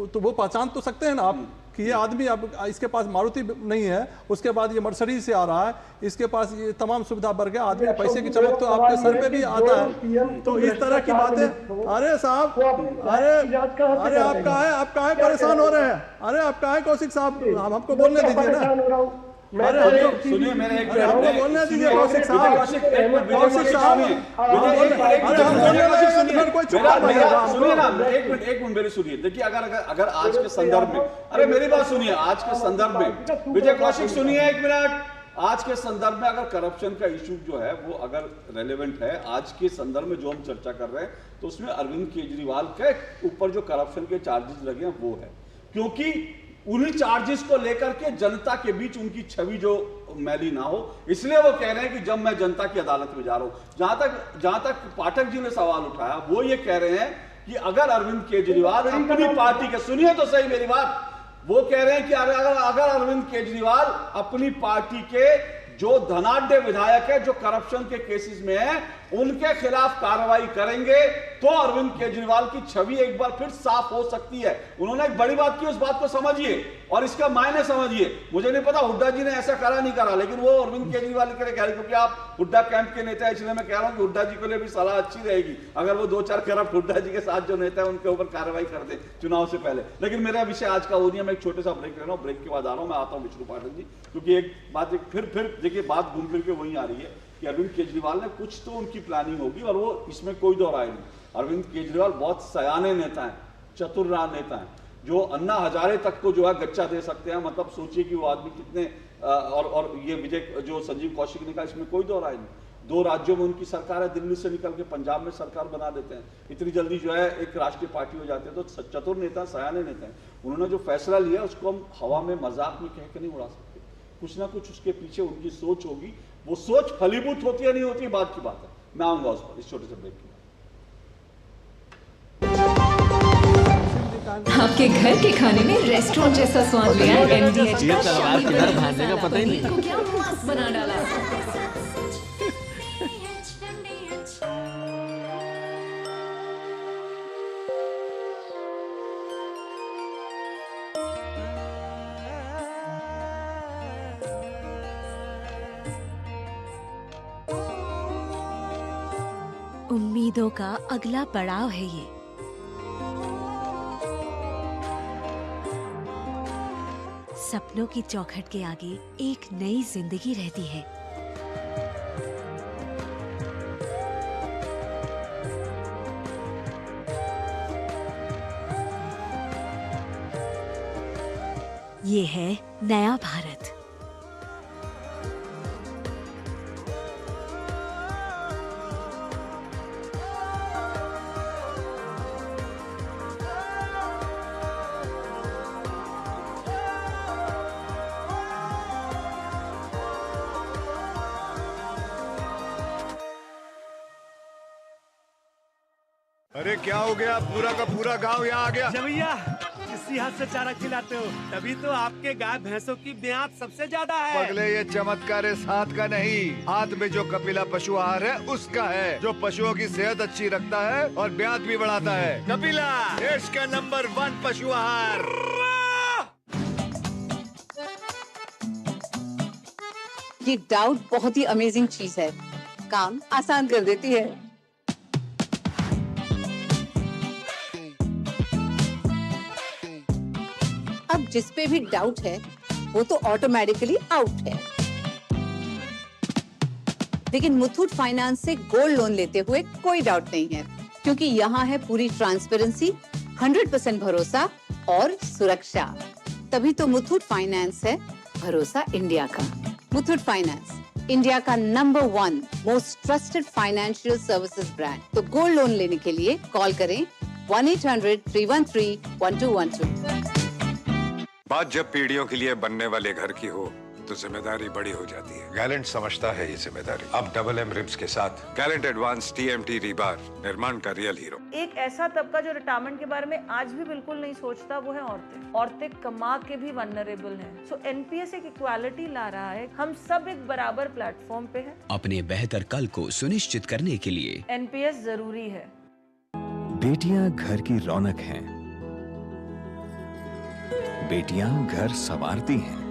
तो वो पहचान तो सकते हैं ना आप कि ये आदमी, अब इसके पास मारुति नहीं है, उसके बाद ये मर्सिडीज से आ रहा है, इसके पास ये तमाम सुविधा बढ़ गया, आदमी पैसे की चमक तो आपके सर पे भी आता है। तो इस तरह की बातें, अरे साहब, अरे आप काहे परेशान हो रहे हैं? अरे आप काहे कौशिक साहब, हमको बोलने दीजिए ना। सुनिए मेरे एक मिनट बोलने दीजिए कौशिक साहब। सुनिए ना, एक मिनट मेरी सुनिए। देखिए अगर आज के संदर्भ में, अरे मेरी बात सुनिए, आज के संदर्भ में विजय कौशिक सुनिए एक मिनट, आज के संदर्भ में अगर करप्शन का इशू जो है वो अगर रेलेवेंट है आज के संदर्भ में जो हम चर्चा कर रहे हैं, तो उसमें अरविंद केजरीवाल के ऊपर जो करप्शन के चार्जेस लगे हैं वो है, क्योंकि उन्हीं चार्जेस को लेकर के जनता के बीच उनकी छवि जो मैली ना हो, इसलिए वो कह रहे हैं कि जब मैं जनता की अदालत में जा रहा हूं। जहां तक पाठक जी ने सवाल उठाया, वो ये कह रहे हैं कि अगर अरविंद केजरीवाल अपनी पार्टी के, सुनिए तो सही मेरी बात, वो कह रहे हैं कि अगर अरविंद केजरीवाल अपनी पार्टी के जो धनाढ्य विधायक है, जो करप्शन के केसेस में है, उनके खिलाफ कार्रवाई करेंगे तो अरविंद केजरीवाल की छवि एक बार फिर साफ हो सकती है। उन्होंने एक बड़ी बात की, उस बात को समझिए और इसका मायने समझिए। मुझे नहीं पता हुड्डा जी ने ऐसा करा नहीं करा, लेकिन वो अरविंद केजरीवाल के लिए कह रहे, क्योंकि आप हुड्डा कैंप के नेता है, इसलिए मैं कह रहा हूं कि हुड्डा जी के लिए भी सलाह अच्छी रहेगी अगर वो 2-4 करप्ट हुड्डा जी के साथ जो नेता है उनके ऊपर कार्रवाई कर दे चुनाव से पहले। लेकिन मेरा विषय आज का वो नहीं है, मैं एक छोटे सा ब्रेक ले रहा हूँ, ब्रेक के बाद आ रहा हूँ, मैं आता हूँ विष्णु पाठक जी, क्योंकि एक बात फिर देखिए बात घूम फिर के वही आ रही है कि अरविंद केजरीवाल ने कुछ तो उनकी प्लानिंग होगी और वो इसमें कोई दो राय नहीं। अरविंद केजरीवाल बहुत सयाने नेता हैं, चतुर नेता हैं, जो अन्ना हजारे तक को जो है गच्चा दे सकते हैं। मतलब सोचिए कि वो आदमी कितने और ये विजय जो संजीव कौशिक ने कहा, इसमें कोई दो राय नहीं। 2 राज्यों में उनकी सरकार है, दिल्ली से निकल के पंजाब में सरकार बना देते हैं, इतनी जल्दी जो है एक राष्ट्रीय पार्टी हो जाती है। तो चतुर नेता, सयाने नेता हैं। उन्होंने जो फैसला लिया उसको हम हवा में मजाक में कह के नहीं उड़ा सकते, कुछ ना कुछ उसके पीछे उनकी सोच होगी। वो सोच फलीभूत होती है नहीं होती, बात की बात है। मैं आऊंगा उस पर इस छोटे से ब्रेक के बाद। आपके घर के खाने में रेस्टोरेंट जैसा स्वाद लिया MDH का शाही पनीर को क्या मस्त बना डाला। उम्मीदों का अगला पड़ाव है ये। सपनों की चौखट के आगे एक नई जिंदगी रहती है। ये है नया भारत। अरे क्या हो गया, पूरा का पूरा गांव यहाँ आ गया। भैया किसी हाथ से चारा खिलाते हो, तभी तो आपके गाय भैंसों की ब्याज सबसे ज्यादा है। पगले, ये चमत्कार इस हाथ का नहीं, हाथ में जो कपिला पशु आहार है उसका है, जो पशुओं की सेहत अच्छी रखता है और ब्याज भी बढ़ाता है। कपिला, देश का नंबर 1 पशु आहार। ये डाउट बहुत ही अमेजिंग चीज है, काम आसान कर देती है। अब जिस पे भी डाउट है वो तो ऑटोमेटिकली आउट है। लेकिन मुथूट फाइनेंस से गोल्ड लोन लेते हुए कोई डाउट नहीं है, क्योंकि यहाँ है पूरी ट्रांसपेरेंसी, 100% भरोसा और सुरक्षा। तभी तो मुथूट फाइनेंस है भरोसा इंडिया का। मुथूट फाइनेंस, इंडिया का number 1 most trusted financial services brand. तो गोल्ड लोन लेने के लिए कॉल करें 1-800-313-1212। बात जब पीढ़ियों के लिए बनने वाले घर की हो तो जिम्मेदारी बड़ी हो जाती है। गैलेंट समझता है ये जिम्मेदारी। अब डबल एम रिब्स के साथ गैलेंट एडवांस TMT रीबार, निर्माण का रियल हीरो। एक ऐसा तबका जो रिटायरमेंट के बारे में आज भी बिल्कुल नहीं सोचता, वो है औरतें। औरतें कमा के भी वल्नरेबल हैं। सो NPS एक इक्वालिटी ला रहा है, हम सब एक बराबर प्लेटफॉर्म पे हैं। अपने बेहतर कल को सुनिश्चित करने के लिए NPS जरूरी है। बेटियां घर की रौनक हैं। बेटियां घर संवारती हैं।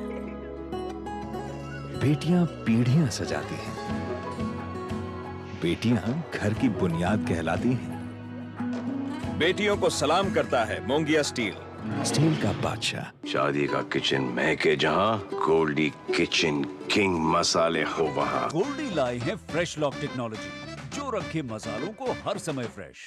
बेटियां पीढ़ियां सजाती हैं। बेटियां घर की बुनियाद कहलाती हैं। बेटियों को सलाम करता है मोंगिया स्टील, स्टील का बादशाह। शादी का किचन महके जहां, गोल्डी किचन किंग मसाले हो वहां। गोल्डी लाए हैं फ्रेश लॉक टेक्नोलॉजी, जो रखे मसालों को हर समय फ्रेश।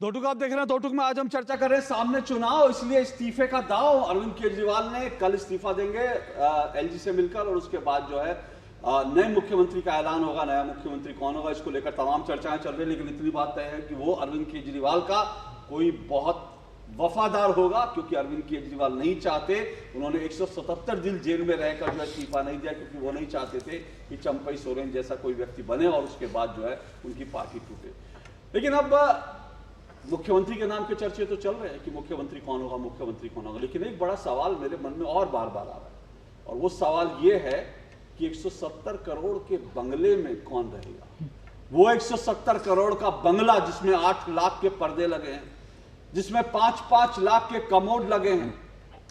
दो टुक आप देख रहे हैं। दो टुक में आज हम चर्चा कर रहे हैं सामने चुनाव, इसलिए इस्तीफे का दाव। अरविंद केजरीवाल ने कल इस्तीफा देंगे LG से मिलकर, और उसके बाद जो है नए मुख्यमंत्री का ऐलान होगा। नया मुख्यमंत्री कौन होगा, इसको लेकर तमाम चर्चाएं चल रही है। लेकिन इतनी बात तय है कि वो अरविंद केजरीवाल का कोई बहुत वफादार होगा, क्योंकि अरविंद केजरीवाल नहीं चाहते, उन्होंने 177 दिन जेल में रहकर जो इस्तीफा नहीं दिया, क्योंकि वो नहीं चाहते थे कि चंपई सोरेन जैसा कोई व्यक्ति बने और उसके बाद जो है उनकी पार्टी टूटे। लेकिन अब मुख्यमंत्री के नाम के चर्चे तो चल रहे हैं कि मुख्यमंत्री कौन होगा, मुख्यमंत्री कौन होगा। लेकिन एक बड़ा सवाल मेरे मन में और बार बार आ रहा है, और वो सवाल ये है कि 170 करोड़ के बंगले में कौन रहेगा। वो 170 करोड़ का बंगला जिसमें 8 लाख के पर्दे लगे हैं, जिसमें 5-5 लाख के कमोड लगे हैं,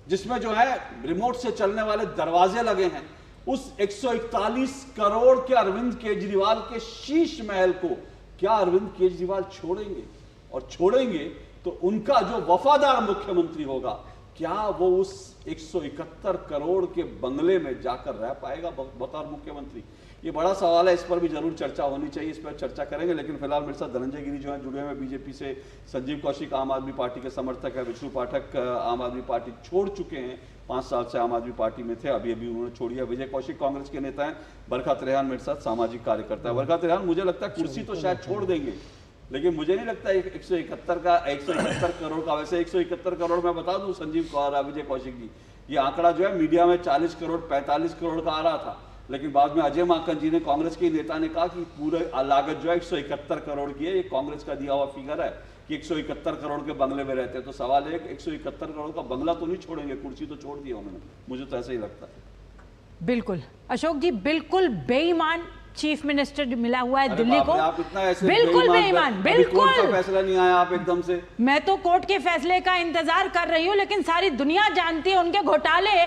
जिसमें जो है रिमोट से चलने वाले दरवाजे लगे हैं, उस 141 करोड़ के अरविंद केजरीवाल के शीश महल को क्या अरविंद केजरीवाल छोड़ेंगे? और छोड़ेंगे तो उनका जो वफादार मुख्यमंत्री होगा, क्या वो उस 171 करोड़ के बंगले में जाकर रह पाएगा बतौर मुख्यमंत्री? ये बड़ा सवाल है, इस पर भी जरूर चर्चा होनी चाहिए, इस पर चर्चा करेंगे। लेकिन फिलहाल मेरे साथ धनंजय गिरी जो है जुड़े हुए बीजेपी से, संजीव कौशिक आम आदमी पार्टी के समर्थक है, विष्णु पाठक आम आदमी पार्टी छोड़ चुके हैं, 5 साल से आम आदमी पार्टी में थे, अभी अभी उन्होंने छोड़ी है। विजय कौशिक कांग्रेस के नेता हैं, बरखा त्रेहान मेरे साथ सामाजिक कार्यकर्ता है। बरखा त्रेहान, मुझे लगता है कुर्सी तो शायद छोड़ देंगे, लेकिन मुझे नहीं लगता 171 करोड़ का, वैसे 171 करोड़ मैं बता दूं संजीव और विजय कौशिक जी, ये आंकड़ा जो है मीडिया में 40 करोड़ 45 करोड़ का आ रहा था, लेकिन बाद में अजय माकन जी ने, कांग्रेस के नेता ने कहा कि पूरे लागत जो है 171 करोड़ की है। ये कांग्रेस का दिया हुआ फिगर है कि 171 करोड़ के बंगले में रहते हैं। तो सवाल है 171 करोड़ का बंगला तो नहीं छोड़ेंगे, कुर्सी तो छोड़ दिया उन्होंने, मुझे तो ऐसा ही लगता है। बिल्कुल अशोक जी, बिल्कुल बेईमान चीफ मिनिस्टर मिला हुआ है दिल्ली को। आप इतना ऐसे बिल्कुल बेईमान, बिल्कुल फैसला नहीं आया, आप एकदम से। मैं तो कोर्ट के फैसले का इंतजार कर रही हूँ, लेकिन सारी दुनिया जानती है उनके घोटाले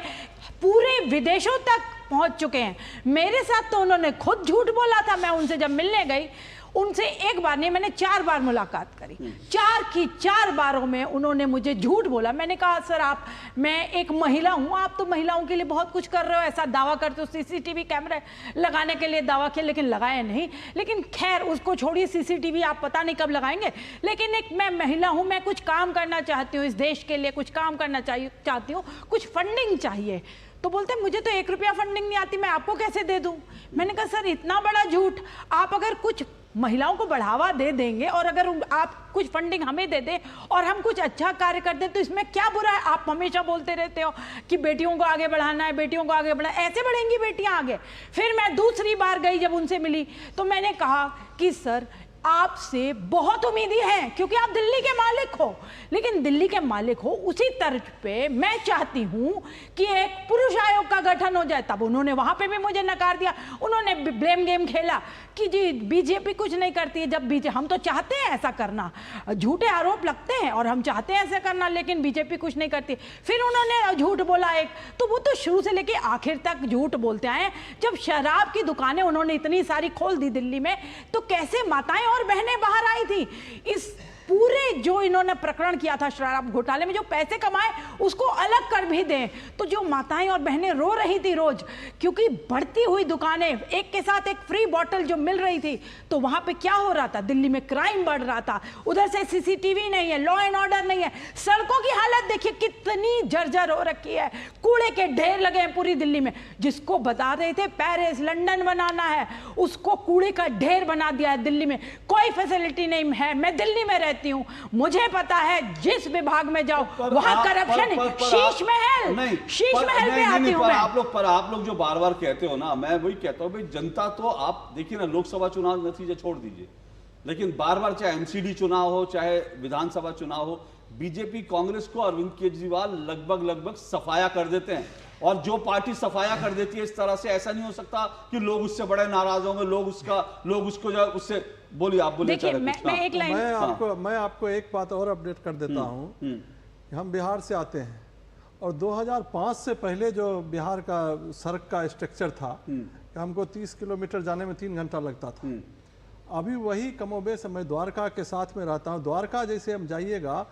पूरे विदेशों तक पहुंच चुके हैं। मेरे साथ तो उन्होंने खुद झूठ बोला था। मैं उनसे जब मिलने गई, उनसे एक बार नहीं, मैंने 4 बार मुलाकात करी, 4 की 4 बारों में उन्होंने मुझे झूठ बोला। मैंने कहा सर आप, मैं एक महिला हूं, आप तो महिलाओं के लिए बहुत कुछ कर रहे हो, ऐसा दावा करते हो, CCTV कैमरे लगाने के लिए दावा किया, लेकिन लगाए नहीं। लेकिन खैर उसको छोड़िए, CCTV आप पता नहीं कब लगाएंगे, लेकिन एक मैं महिला हूं, मैं कुछ काम करना चाहती हूँ, इस देश के लिए कुछ काम करना चाहती हूँ, कुछ फंडिंग चाहिए। तो बोलते हैं मुझे तो 1 रुपया फंडिंग नहीं आती, मैं आपको कैसे दे दूं? मैंने कहा सर इतना बड़ा झूठ, आप अगर कुछ महिलाओं को बढ़ावा दे देंगे और अगर आप कुछ फंडिंग हमें दे दें और हम कुछ अच्छा कार्य कर दें तो इसमें क्या बुरा है? आप हमेशा बोलते रहते हो कि बेटियों को आगे बढ़ाना है, बेटियों को आगे बढ़ाना, ऐसे बढ़ेंगी बेटियां आगे। फिर मैं दूसरी बार गई, जब उनसे मिली तो मैंने कहा कि सर आपसे बहुत उम्मीदें हैं क्योंकि आप दिल्ली के मालिक हो, लेकिन दिल्ली के मालिक हो उसी तर्ज पे मैं चाहती हूं कि एक पुरुष आयोग का गठन हो जाए। तब उन्होंने वहां पे भी मुझे नकार दिया, उन्होंने ब्लेम गेम खेला कि जी बीजेपी कुछ नहीं करती है। जब बीजेपी, हम तो चाहते हैं ऐसा करना, झूठे आरोप लगते हैं और हम चाहते हैं ऐसा करना, लेकिन बीजेपी कुछ नहीं करती। फिर उन्होंने झूठ बोला एक, तो वो तो शुरू से लेके आखिर तक झूठ बोलते आए। जब शराब की दुकानें उन्होंने इतनी सारी खोल दी दिल्ली में, तो कैसे माताएं और बहनें बाहर आई थी? इस पूरे जो इन्होंने प्रकरण किया था शराब घोटाले में, जो पैसे कमाए उसको अलग कर भी दें, तो जो माताएं और बहनें रो रही थी रोज, क्योंकि बढ़ती हुई दुकानें, एक के साथ एक फ्री बोतल जो मिल रही थी, तो वहां पे क्या हो रहा था? दिल्ली में क्राइम बढ़ रहा था, उधर से सीसीटीवी नहीं है, लॉ एंड ऑर्डर नहीं है, सड़कों की हालत देखिए कितनी जर्जर हो रखी है, कूड़े के ढेर लगे हैं पूरी दिल्ली में। जिसको बता रहे थे पेरिस लंदन बनाना है, उसको कूड़े का ढेर बना दिया है दिल्ली में, कोई फैसिलिटी नहीं है। मैं दिल्ली में रहती हूं, मुझे पता है जिस विभाग में जाओ वहां करप्शन, शीश महल पे आती हूं मैं। आप लोग जो बार बार कहते हो ना, मैं वही कहता हूं भाई, जनता तो आप देखिए ना, लोकसभा चुनाव नतीजे छोड़ दीजिए, लेकिन बार बार चाहे एमसीडी चुनाव हो चाहे विधानसभा चुनाव हो, बीजेपी कांग्रेस को अरविंद केजरीवाल लगभग सफाया कर देते हैं। और जो पार्टी सफाया कर देती है इस तरह से, ऐसा नहीं हो सकता कि लोग उससे बड़े नाराज होंगे, लोग उसको जो उससे बोलिए, आप बोलिए। मैं आपको एक बात और अपडेट कर देता हूं। हम बिहार से आते हैं और 2005 से पहले जो बिहार का सड़क का स्ट्रक्चर था, हमको 30 किलोमीटर जाने में 3 घंटा लगता था। अभी वही कमोबेश मैं द्वारका के साथ में रहता हूँ। द्वारका जैसे हम जाइएगा,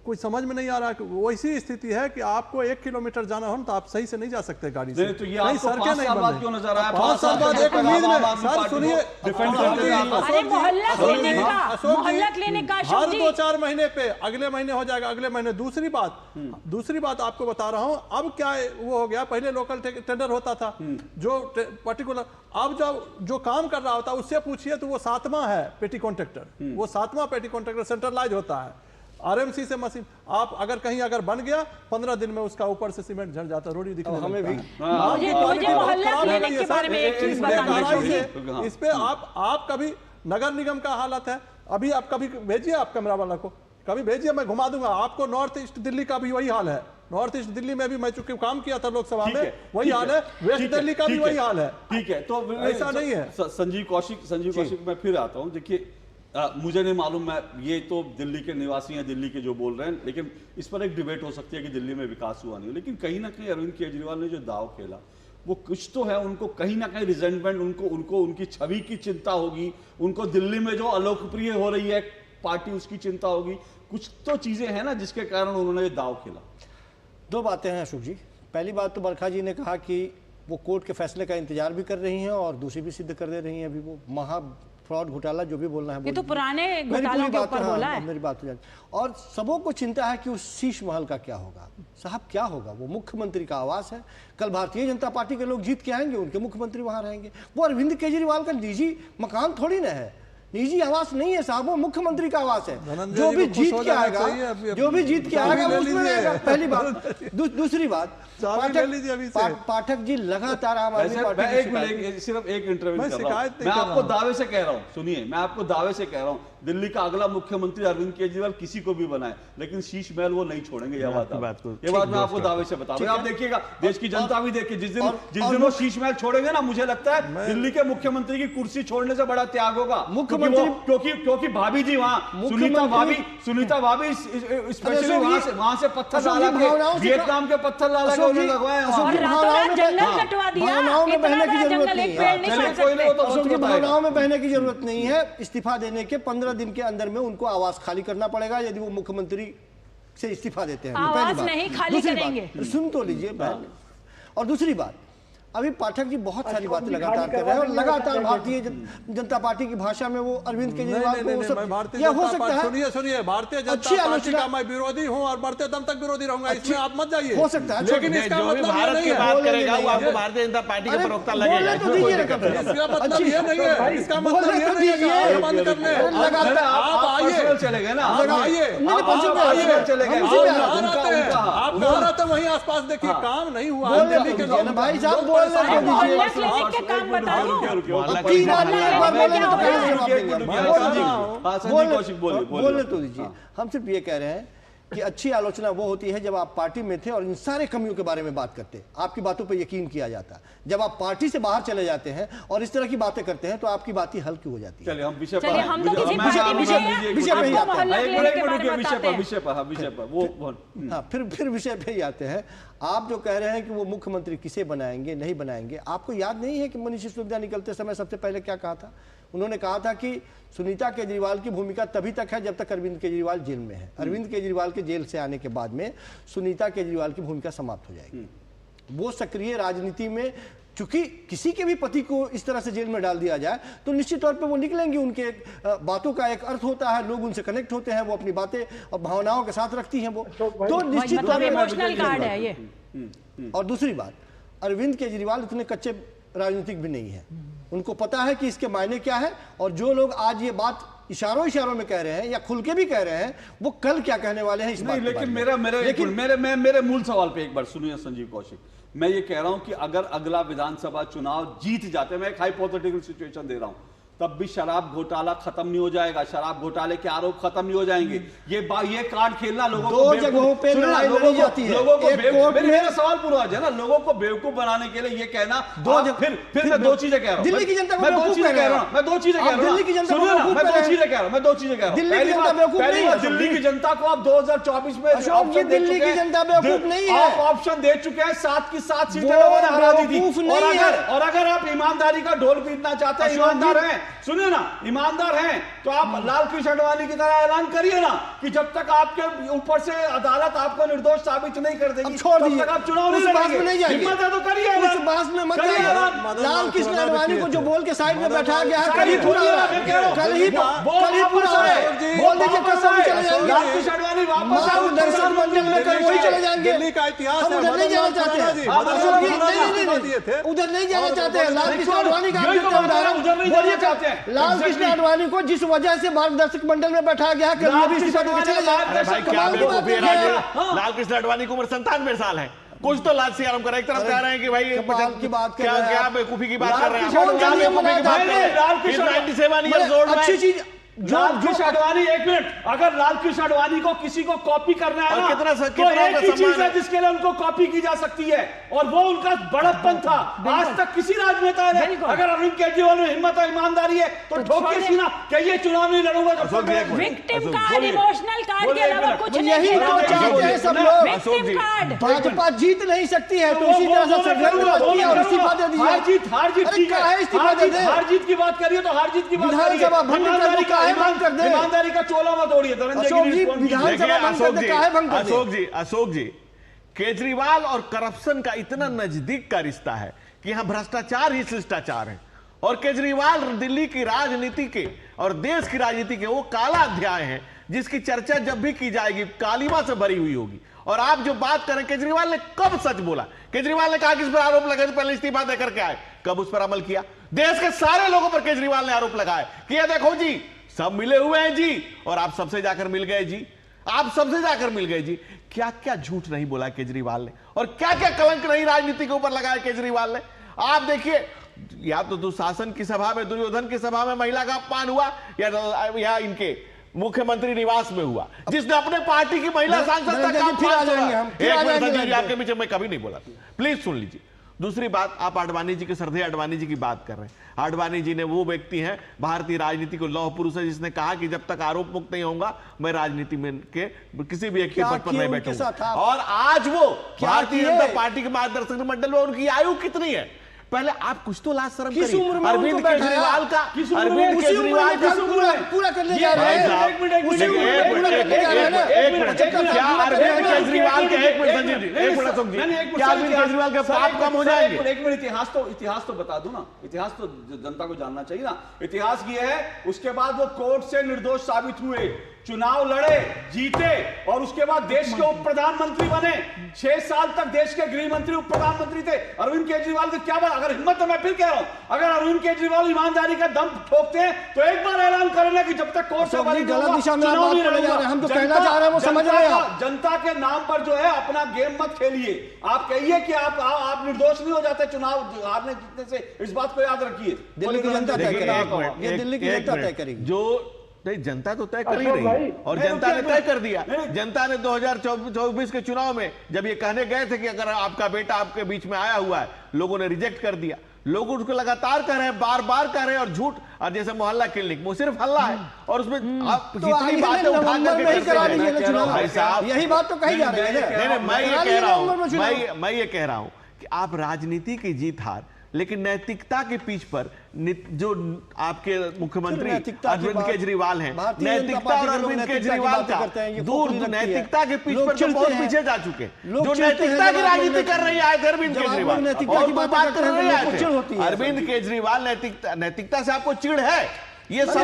कुछ समझ में नहीं आ रहा कि वैसी स्थिति है कि आपको 1 किलोमीटर जाना हो तो आप सही से नहीं जा सकते गाड़ी से। तो ये आपको 5 साल बाद क्यों नजर आया? 5 साल बाद एक उम्मीद में। सर सुनिए, मोहल्ला क्लिनिक का हर 2-4 महीने पे, अगले महीने हो जाएगा, अगले महीने। दूसरी बात आपको बता रहा हूँ, अब क्या वो हो गया, पहले लोकल टेंडर होता था जो पर्टिकुलर, अब जो काम कर रहा होता है उससे पूछिए तो वो 7वां है पेटी कॉन्ट्रैक्टर, वो 7वां पेटी कॉन्ट्रैक्टर सेंट्रलाइज होता है आरएमसी से मशीन। आप अगर बन गया 15 दिन में उसका ऊपर से सीमेंट झड़ जाता, रोडी दिखने हमें भी। मुझे मोहल्ला क्लिनिक के बारे में एक चीज बतानी। इस पे आप कभी नगर निगम का हालत है, अभी आप कभी भेजिए, आप कैमरा वाला को कभी भेजिए, मैं घुमा दूंगा आपको। नॉर्थ ईस्ट दिल्ली का भी वही हाल है, नॉर्थ ईस्ट दिल्ली में भी मैं चूंकि काम किया था लोकसभा में, वही हाल है। वेस्ट दिल्ली का भी वही हाल है। ठीक है, तो ऐसा नहीं है। संजीव कौशिक मैं फिर आता हूं। देखिए, मुझे नहीं मालूम, मैं ये तो दिल्ली के निवासी हैं, दिल्ली के जो बोल रहे हैं, लेकिन इस पर एक डिबेट हो सकती है कि दिल्ली में विकास हुआ नहीं। लेकिन कहीं ना कहीं अरविंद केजरीवाल ने जो दाव खेला, वो कुछ तो है, उनको कहीं ना कहीं रिजेंटमेंट, उनको उनकी छवि की चिंता होगी, उनको दिल्ली में जो अलोकप्रिय हो रही है पार्टी उसकी चिंता होगी, कुछ तो चीजें हैं ना जिसके कारण उन्होंने ये दाव खेला। 2 बातें हैं अशोक जी। पहली बात तो बरखा जी ने कहा कि वो कोर्ट के फैसले का इंतजार भी कर रही हैं और दूसरी भी सिद्ध कर दे रही हैं। अभी वो महा फ्रॉड घोटाला जो भी बोलना है, ये तो पुराने घोटालों के ऊपर बोला है। मेरी बात हो जाती। और सबों को चिंता है कि उस शीश महल का क्या होगा। साहब क्या होगा? वो मुख्यमंत्री का आवास है। कल भारतीय जनता पार्टी के लोग जीत के आएंगे, उनके मुख्यमंत्री वहां रहेंगे। वो अरविंद केजरीवाल का निजी मकान थोड़ी ना है, निजी आवास नहीं है साहब, वो मुख्यमंत्री का आवास है। जो भी जीत के आएगा उसमें रहेगा। पहली बात। दूसरी बात, पाठक जी लगातार आम आदमी पार्टी, सिर्फ एक इंटरव्यू कर रहा हूं, मैं आपको दावे से कह रहा हूं, सुनिए, मैं आपको दावे से कह रहा हूं, दिल्ली का अगला मुख्यमंत्री अरविंद केजरीवाल किसी को भी बनाए, लेकिन शीश महल वो नहीं छोड़ेंगे। ये बात मैं आपको दावे से बता रहा हूं। आप देखिएगा, देश की जनता भी देखे, जिस दिन वो शीश महल छोड़ेंगे ना, मुझे लगता है दिल्ली के मुख्यमंत्री की कुर्सी छोड़ने से बड़ा त्याग होगा। क्योंकि भाभी जी वहां, सुनीता भाभी स्पेशली वहां से पत्थर डाला के, वियतनाम के पत्थर डाला के उन्होंने लगवाए। भावनाओं में बहने की जरूरत नहीं है, भावनाओं में बहने की जरूरत नहीं है। इस्तीफा देने के 15 दिन के अंदर में उनको आवास खाली करना पड़ेगा यदि वो मुख्यमंत्री से इस्तीफा देते हैं। आवास नहीं खाली करेंगे। सुन तो लीजिए बहन। और दूसरी बात, अभी पाठक जी बहुत सारी बातें लगातार कर रहे हैं और लगातार भारतीय जनता पार्टी की भाषा में वो अरविंद केजरीवाल को, यह हो सकता है। सुनिए, भारतीय जनता पार्टी का मैं विरोधी हूं और बढ़ते दम तक विरोधी रहूंगा, इसमें आप मत जाइए। हो सकता है, लेकिन इसका मतलब भारत की बात करेगा वो आपको भारतीय जनता पार्टी के प्रवक्ता लगेगा। इसका मतलब ये नहीं है, इसका मतलब ये नहीं है कि आप बंद कर ले। आप आइए, चले गए ना, आइए, आप कहाँ रहते हैं, वहीं आसपास देखिए, काम नहीं हुआ। बोलने दीजिए ना भाई साहब, बोलने तो दीजिए। हम सिर्फ ये कह रहे हैं कि अच्छी आलोचना वो होती है जब आप पार्टी में थे और इन सारे कमियों के बारे में बात करते, आपकी बातों पर यकीन किया जाता। जब आप पार्टी से बाहर चले जाते हैं और इस तरह की बातें करते हैं तो आपकी बात ही हल्की हो जाती है। चलिए हम विषय पर फिर विषय पे ही आते हैं। आप जो कह रहे हैं कि वो मुख्यमंत्री किसे बनाएंगे नहीं बनाएंगे, आपको याद नहीं है कि मनीष सिसोदिया निकलते समय सबसे पहले क्या कहा था? उन्होंने कहा था कि सुनीता केजरीवाल की भूमिका तभी तक है जब तक अरविंद केजरीवाल जेल में है। अरविंद केजरीवाल के जेल से आने के बाद में सुनीता केजरीवाल की भूमिका समाप्त हो जाएगी। वो सक्रिय राजनीति में, चूंकि किसी के भी पति को इस तरह से जेल में डाल दिया जाए तो निश्चित तौर पे वो निकलेंगे। उनके बातों का एक अर्थ होता है, लोग उनसे कनेक्ट होते हैं, वो अपनी बातें और भावनाओं के साथ रखती हैं वो, तो निश्चित तौर पे इमोशनल कार्ड है ये। और दूसरी बात, अरविंद केजरीवाल इतने कच्चे राजनीतिक भी नहीं है, उनको पता है कि इसके मायने क्या है। और जो लोग आज ये बात इशारों में कह रहे हैं या खुल के भी कह रहे हैं, वो कल क्या कहने वाले हैं इस बात। लेकिन मेरे मूल सवाल पे एक बार सुनिए संजीव कौशिक, मैं ये कह रहा हूं कि अगर अगला विधानसभा चुनाव जीत जाते, मैं एक हाइपोथेटिकल सिचुएशन दे रहा हूं, तब भी शराब घोटाला खत्म नहीं हो जाएगा, शराब घोटाले के आरोप खत्म नहीं हो जाएंगे। ये कार्ड खेलना लोगों को दो जगहों पे लड़ाई लड़ी जाती है। मेरा सवाल पूरा हो जाए ना, लोगों को बेवकूफ बनाने के लिए ये कहना फिर मैं दो चीजें कह रहा हूं, दिल्ली की जनता मैं दो चीजें कह रहा हूं, मैं दो चीजें कह रहा हूं, दिल्ली की जनता को मैं दो चीजें कह रहा हूं, मैं दो चीजें कह रहा हूं। पहली बात, दिल्ली की जनता को अब 2024 में दिल्ली की जनता बेवकूफ नहीं है, आप ऑप्शन दे चुके हैं, 7 की 7 सीटें लोगों ने हरा दी थी। और अगर आप ईमानदारी का ढोल पीटना चाहते हैं, ईमानदार हैं, सुनिए ना, ईमानदार हैं, तो आप लाल कृष्ण आडवाणी की तरह ऐलान करिए ना कि जब तक आपके ऊपर से अदालत आपको निर्दोष साबित नहीं कर देगी तब तक आप चुनाव नहीं लड़ेंगे। हिम्मत है तो करिए, उस बात में मत जाइए। लाल कृष्ण आडवाणी को जो बोल के साइड में बैठा गया है, कल ही पूरा बोल दीजिए, कसम चले जाएंगे। लाल कृष्ण आडवाणी वापस आओ, दर्शन मंदिर में कल वही चले जाएंगे। दिल्ली का इतिहास हम उधर नहीं जाना चाहते हैं, उधर नहीं जाना चाहते हैं। लाल कृष्ण आडवाणी का उधर नहीं जाना चाहते हैं। लाल कृष्ण आडवाणी को जिस वजह से मार्गदर्शक मंडल में बैठा गया है, लाल कृष्ण आडवाणी की उम्र 97 साल है, कुछ तो लाज से आराम कर रहे हैं। एक तरफ कह रहे हैं कि भाई की बात कर क्या बेवकूफी की बात कर रहे हैं। अच्छी चीज लाल कृष्ण आडवाणी, एक मिनट, अगर लाल कृष्ण आडवाणी को किसी को कॉपी करना है ना, तो एक ही चीज है जिसके लिए उनको कॉपी की जा सकती है, और वो उनका बड़प्पन था। आज तक किसी राजनेता ने, अगर अरविंद केजरीवाल में हिम्मत और ईमानदारी है तो ठोक के सीना कि ये चुनाव नहीं लड़ूंगा। विक्टिम कार्ड, इमोशनल कार्ड के अलावा कुछ नहीं। यही तो चाहते हैं सब लोग। भाजपा जीत नहीं सकती है तो उसी तरह से इस्तीफा दे दीजिए। हार जीत हार जीत की बात करिए तो हार जीत की बात करिए, ईमानदारी का चोला मत ओढ़िए। अशोक जी, केजरीवाल और करप्शन का इतना नजदीक का रिश्ता है कि यहां भ्रष्टाचार ही शिष्टाचार है, और केजरीवाल दिल्ली की राजनीति के और देश की राजनीति के वो काला अध्याय है जिसकी चर्चा जब भी की जाएगी कालिमा से भरी हुई होगी। और आप जो बात करें, केजरीवाल ने कब सच बोला? केजरीवाल ने कहा कि इस पर आरोप लगे तो पहले इस्तीफा देकर के आए, कब उस पर अमल किया? देश के सारे लोगों पर केजरीवाल ने आरोप लगाए कि ये देखो जी सब मिले हुए हैं जी, और आप सबसे जाकर मिल गए जी, आप सबसे जाकर मिल गए जी। क्या क्या झूठ नहीं बोला केजरीवाल ने, और क्या क्या कलंक नहीं राजनीति के ऊपर लगाया केजरीवाल ने। आप देखिए, या तो दुशासन की सभा में, दुर्योधन की सभा में महिला का अपमान हुआ, या इनके मुख्यमंत्री निवास में हुआ, जिसने अपने पार्टी की महिला सांसद तक आपके पीछे मैं कभी नहीं बोला, प्लीज सुन लीजिए। दूसरी बात, आप आडवाणी जी के, श्रद्धेय आडवाणी जी की बात कर रहे हैं। आडवाणी जी ने, वो व्यक्ति हैं भारतीय राजनीति को लौह पुरुष है, जिसने कहा कि जब तक आरोप मुक्त नहीं होगा मैं राजनीति में के किसी भी एक पद पर नहीं बैठूंगा। और आज वो भारतीय जनता पार्टी के मार्गदर्शक मंडल में उनकी आयु कितनी है? पहले आप कुछ तो लाज शर्म करिए। अरविंद केजरीवाल का, अरविंद केजरीवाल का पूरा करने जा रहे हैं। क्या अरविंद केजरीवाल के, एक मिनट संजीव जी, एक मिनट अशोक जी, क्या अरविंद केजरीवाल के पाप कम हो जाएंगे? एक मिनट, इतिहास तो बता दूं ना, इतिहास तो जनता को जानना चाहिए ना। इतिहास ये है, उसके बाद वो कोर्ट से निर्दोष साबित हुए, चुनाव लड़े, जीते और उसके बाद देश के उप प्रधानमंत्री बने। 6 साल तक देश के गृह मंत्री, उप प्रधानमंत्री थे। अरविंद केजरीवाल की क्या बात, अगर हिम्मत है, मैं फिर कह रहा हूं, अगर अरविंद केजरीवाल ईमानदारी का दम ठोकते हैं तो एक बार ऐलान करें कि जब तक कोर्ट से गलत दिशा में चुनाव नहीं लड़ूंगा। हम तो कहना चाह रहे हैं वो समझ रहे हैं। जनता के नाम पर जो है अपना गेम मत खेलिए। आप कहिए कि आप निर्दोष नहीं हो जाते चुनाव हारने जीतने से, इस बात को याद रखिए। दिल्ली की जनता तय करेगी, ये दिल्ली की जनता तय करेगी। जो नहीं, जनता तो तय कर ही रही और जनता ने तय कर दिया। जनता ने 2024 के चुनाव में जब ये कहने गए थे कि अगर आपका बेटा आपके बीच में आया हुआ है, लोगों ने रिजेक्ट कर दिया। लोग उसको लगातार कह रहे हैं, बार बार कह रहे हैं, और झूठ, और जैसे मोहल्ला क्लिनिक वो सिर्फ हल्ला है और उसमें आप कितनी बातें उठा करके भाई साहब, यही बात तो कही जा रही है। नहीं, मैं ये कह रहा हूं कि आप राजनीति की जीत हार, लेकिन नैतिकता के पीछ पर जो आपके मुख्यमंत्री अरविंद केजरीवाल हैं, नैतिकता और अरविंद केजरीवाल का दूर नैतिकता के पीछ पर बहुत पीछे जा चुके हैं। जो नैतिकता की राजनीति कर रही है अरविंद केजरीवाल, और कोई बात कर रही है अरविंद केजरीवाल, नैतिकता से आपको चिढ़ है, ये सब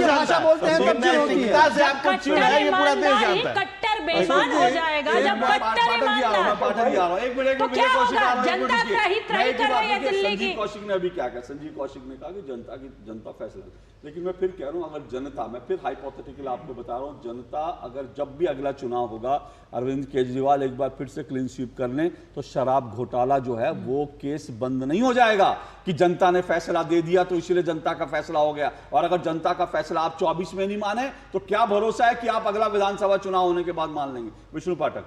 भाषा बोलते हैं, नैतिकता से आपको चिढ़ है, ये पूरा देश जानता है। कट्टर बेईमान हो जाएगा जब कट्टर ईमानदार, तो क्या होगा? जनता त्राही त्राही कर रही है दिल्ली की। संजीव कौशिक ने अभी क्या कहा? संजीव कौशिक ने कहा कि जनता फैसला, लेकिन मैं फिर कह रहा हूं, अगर जनता, मैं फिर हाइपोथेटिकल आपको बता रहा हूं, जनता अगर जब भी अगला चुनाव होगा, अरविंद केजरीवाल एक बार फिर से क्लीन स्वीप कर लें, तो शराब घोटाला जो है वो केस बंद नहीं हो जाएगा कि जनता ने फैसला दे दिया तो इसलिए जनता का फैसला हो गया। और अगर जनता का फैसला आप 24 में नहीं माने तो क्या भरोसा है कि आप अगला विधानसभा चुनाव होने के बाद मान लेंगे? विष्णु पाठक,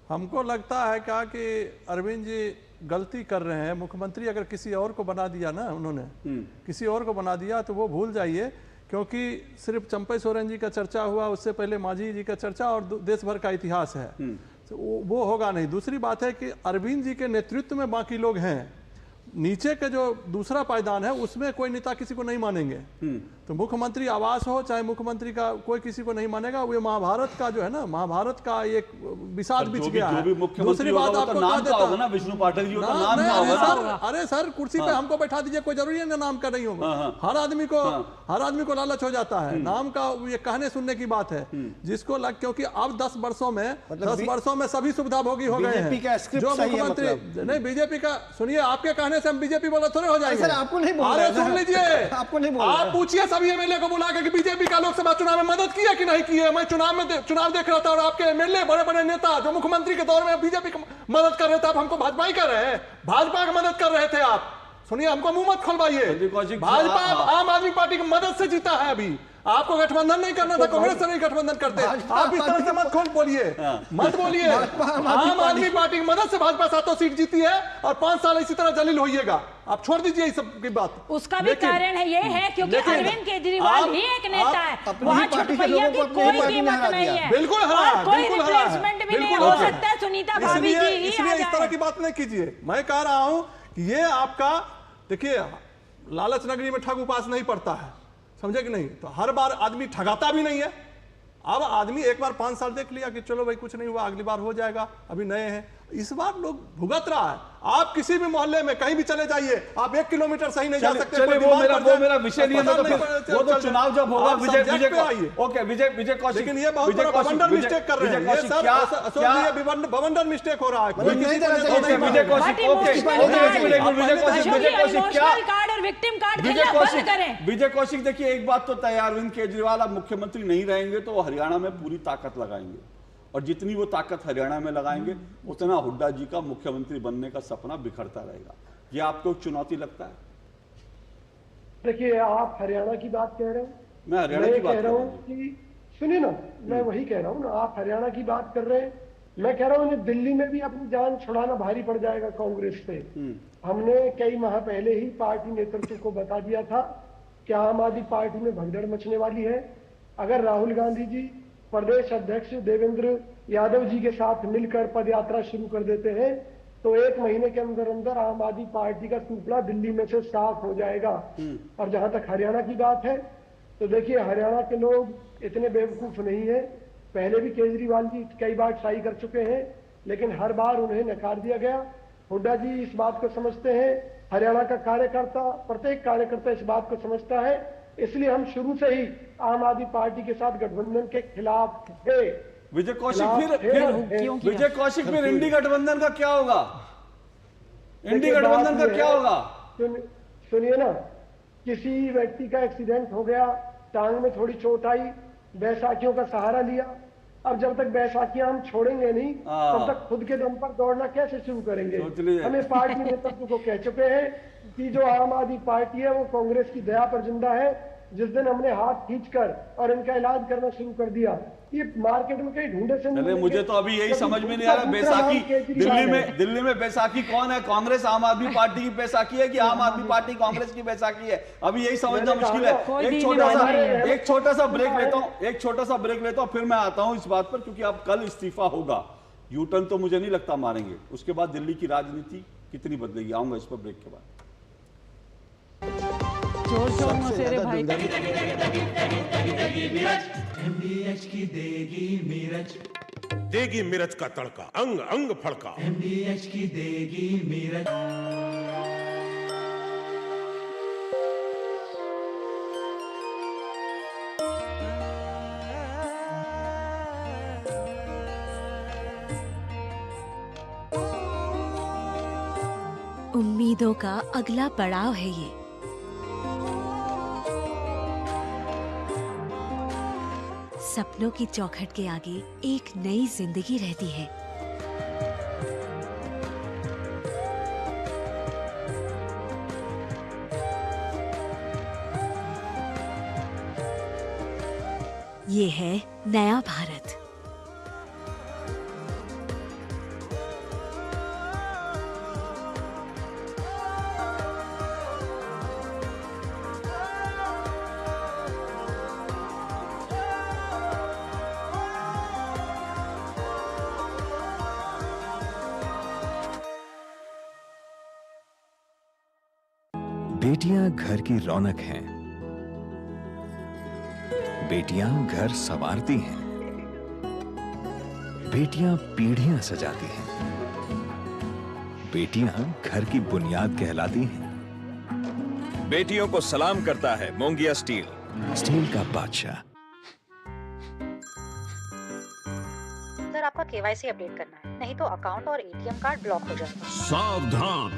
हमको लगता है क्या कि अरविंद जी गलती कर रहे हैं। मुख्यमंत्री अगर किसी और को बना दिया ना, उन्होंने किसी और को बना दिया तो वो भूल जाइए, क्योंकि सिर्फ चंपई सोरेन जी का चर्चा हुआ, उससे पहले मांझी जी का चर्चा और देश भर का इतिहास है, तो वो होगा नहीं। दूसरी बात है कि अरविंद जी के नेतृत्व में बाकी लोग हैं, नीचे के जो दूसरा पायदान है उसमें कोई नेता किसी को नहीं मानेंगे। तो मुख्यमंत्री आवास हो चाहे मुख्यमंत्री का, कोई किसी को नहीं मानेगा। वो महाभारत का जो है ना, महाभारत का एक विषाद बिछ गया है। दूसरी बात आपको नाम का होगा ना, विष्णु पाठक जी का नाम क्या होगा? अरे सर, कुर्सी पे हमको बैठा दीजिए, कोई जरूरी है ना नाम का नहीं होगा। हर आदमी को लालच हो जाता है नाम का, ये कहने सुनने की बात है जिसको लग, क्योंकि अब 10 वर्षों में सभी सुविधा भोगी हो गए हैं। जो मुख्यमंत्री नहीं, बीजेपी का सुनिए, आपके कहने से हम बीजेपी वाले थोड़े हो जाएंगे। सर आपको नहीं बोल रहे हैं, सुन लीजिए, आपको नहीं बोल रहे हैं। आप पूछिए सभी एमएलए को बुला के कि बीजेपी का लोकसभा चुनाव में मदद की है कि नहीं की है। मैं चुनाव देख रहा था और आपके एमएलए, बड़े बड़े नेता जो मुख्यमंत्री के दौर में बीजेपी की मदद कर रहे थे, आप हमको भाजपा ही कर रहे हैं। भाजपा की मदद कर रहे थे आप। सुनिए, हमको मुंह मत खोलवाइए। भाजपा आम आदमी पार्टी की मदद से जीता है। अभी आपको गठबंधन नहीं करना था, कांग्रेस से नहीं गठबंधन करते। आप इस तरह से मत बोलिए। आम आदमी पार्टी की मदद से भाजपा 7 सीट जीती है और 5 साल इसी तरह जलील होइएगा। आप छोड़ दीजिए इस सब की बात। उसका भी कारण है, ये है क्योंकि अरविंद केजरीवाल ही एक नेता है, वहाँ छुटपैया की कोई कीमत नहीं है। बिल्कुल और कोई रिप्लेसमेंट भी नहीं हो सकता है। सुनीता भाभी जी ही इसलिए इस तरह की बात नहीं कीजिए। मैं कह रहा हूं कि ये आपका, देखिए, लालच नगरी में ठग उपास नहीं पड़ता है, समझे कि नहीं? तो हर बार आदमी ठगाता भी नहीं है। अब आदमी एक बार 5 साल देख लिया कि चलो भाई कुछ नहीं हुआ, अगली बार हो जाएगा, अभी नए हैं, इस बार लोग भुगत रहा है। आप किसी भी मोहल्ले में कहीं भी चले जाइए, आप 1 किलोमीटर सही नहीं जा सकते। वो मेरा विषय नहीं है। वो तो चुनाव जब होगा, विजय कौशिक, लेकिन ये बहुत बड़ा बवंडर मिस्टेक कर रहे हैं ये सब। अशोक जी, ये बवंडर मिस्टेक हो रहा है। विजय कौशिक, देखिए, एक बात तो तय, अरविंद केजरीवाल अब मुख्यमंत्री नहीं रहेंगे तो हरियाणा में पूरी ताकत लगाएंगे, और जितनी वो ताकत हरियाणा में लगाएंगे उतना हुड्डा जी का मुख्यमंत्री बनने का सपना बिखरता रहेगा। ये आपको चुनौती लगता है? देखिए, आप हरियाणा की बात कह रहे हो, मैं हरियाणा की बात कह रहा हूँ कि सुनिए ना, मैं वही कह रहा हूँ ना, आप हरियाणा की बात कर रहे हैं, मैं कह रहा हूँ इन्हें दिल्ली में भी अपनी जान छुड़ाना भारी पड़ जाएगा कांग्रेस से। हमने कई माह पहले ही पार्टी नेतृत्व को बता दिया था कि आम आदमी पार्टी में भगदड़ मचने वाली है। अगर राहुल गांधी जी प्रदेश अध्यक्ष देवेंद्र यादव जी के साथ मिलकर पद यात्रा शुरू कर देते हैं तो 1 महीने के अंदर अंदर आम आदमी पार्टी का सूपड़ा दिल्ली में से साफ हो जाएगा। और जहां तक हरियाणा की बात है तो देखिए, हरियाणा के लोग इतने बेवकूफ नहीं है। पहले भी केजरीवाल जी कई बार ट्राई कर चुके हैं, लेकिन हर बार उन्हें नकार दिया गया। हुड्डा जी इस बात को समझते हैं, हरियाणा का कार्यकर्ता, प्रत्येक कार्यकर्ता इस बात को समझता है इसलिए हम शुरू से ही आम आदमी पार्टी के साथ गठबंधन के खिलाफ थे। विजय कौशिक विजय कौशिक फिर इंडी गठबंधन का क्या होगा? इंडी गठबंधन का क्या होगा? सुनिए ना, किसी व्यक्ति का एक्सीडेंट हो गया, टांग में थोड़ी चोट आई, बैसाखियों का सहारा लिया। अब जब तक बैसाखियां हम छोड़ेंगे नहीं, तब तक खुद के दम पर दौड़ना कैसे शुरू करेंगे? हमें पार्टी नेतृत्व को कह चुके हैं कि जो आम आदमी पार्टी है वो कांग्रेस की दया पर जिंदा है। जिस दिन हमने हाथ खींचकर और इनका इलाज करना शुरू कर दिया, ये मार्केट में कहीं ढूंढे से नहीं। मुझे तो अभी यही समझ में नहीं आ रहा, बैसाखी दिल्ली में बैसाखी कौन है? कांग्रेस आम आदमी पार्टी की बैसाखी है कि आम आदमी पार्टी कांग्रेस की बैसाखी है? अभी यही समझना मुश्किल है। एक छोटा सा ब्रेक लेता हूं, फिर मैं आता हूं इस बात पर, क्योंकि अब कल इस्तीफा होगा। यूटर्न तो मुझे नहीं लगता मारेंगे। उसके बाद दिल्ली की राजनीति कितनी बदलेगी, आऊंगा इस पर ब्रेक के बाद। जोर जोर मसेरे भाई। MDH की देगी मिर्च, देगी मिर्च का तड़का, अंग अंग फड़का। MDH की देगी मिर्च। उम्मीदों का अगला पड़ाव है ये। सपनों की चौखट के आगे एक नई जिंदगी रहती है। ये है नया भारत। बेटियां घर की रौनक हैं। बेटियां घर संवारती हैं। बेटियां पीढ़ियां सजाती हैं। बेटियां घर की बुनियाद कहलाती हैं। बेटियों को सलाम करता है मोंगिया स्टील, स्टील का बादशाह। सर, आपका केवाईसी अपडेट करना है, नहीं तो अकाउंट और एटीएम कार्ड ब्लॉक हो जाएगा। सावधान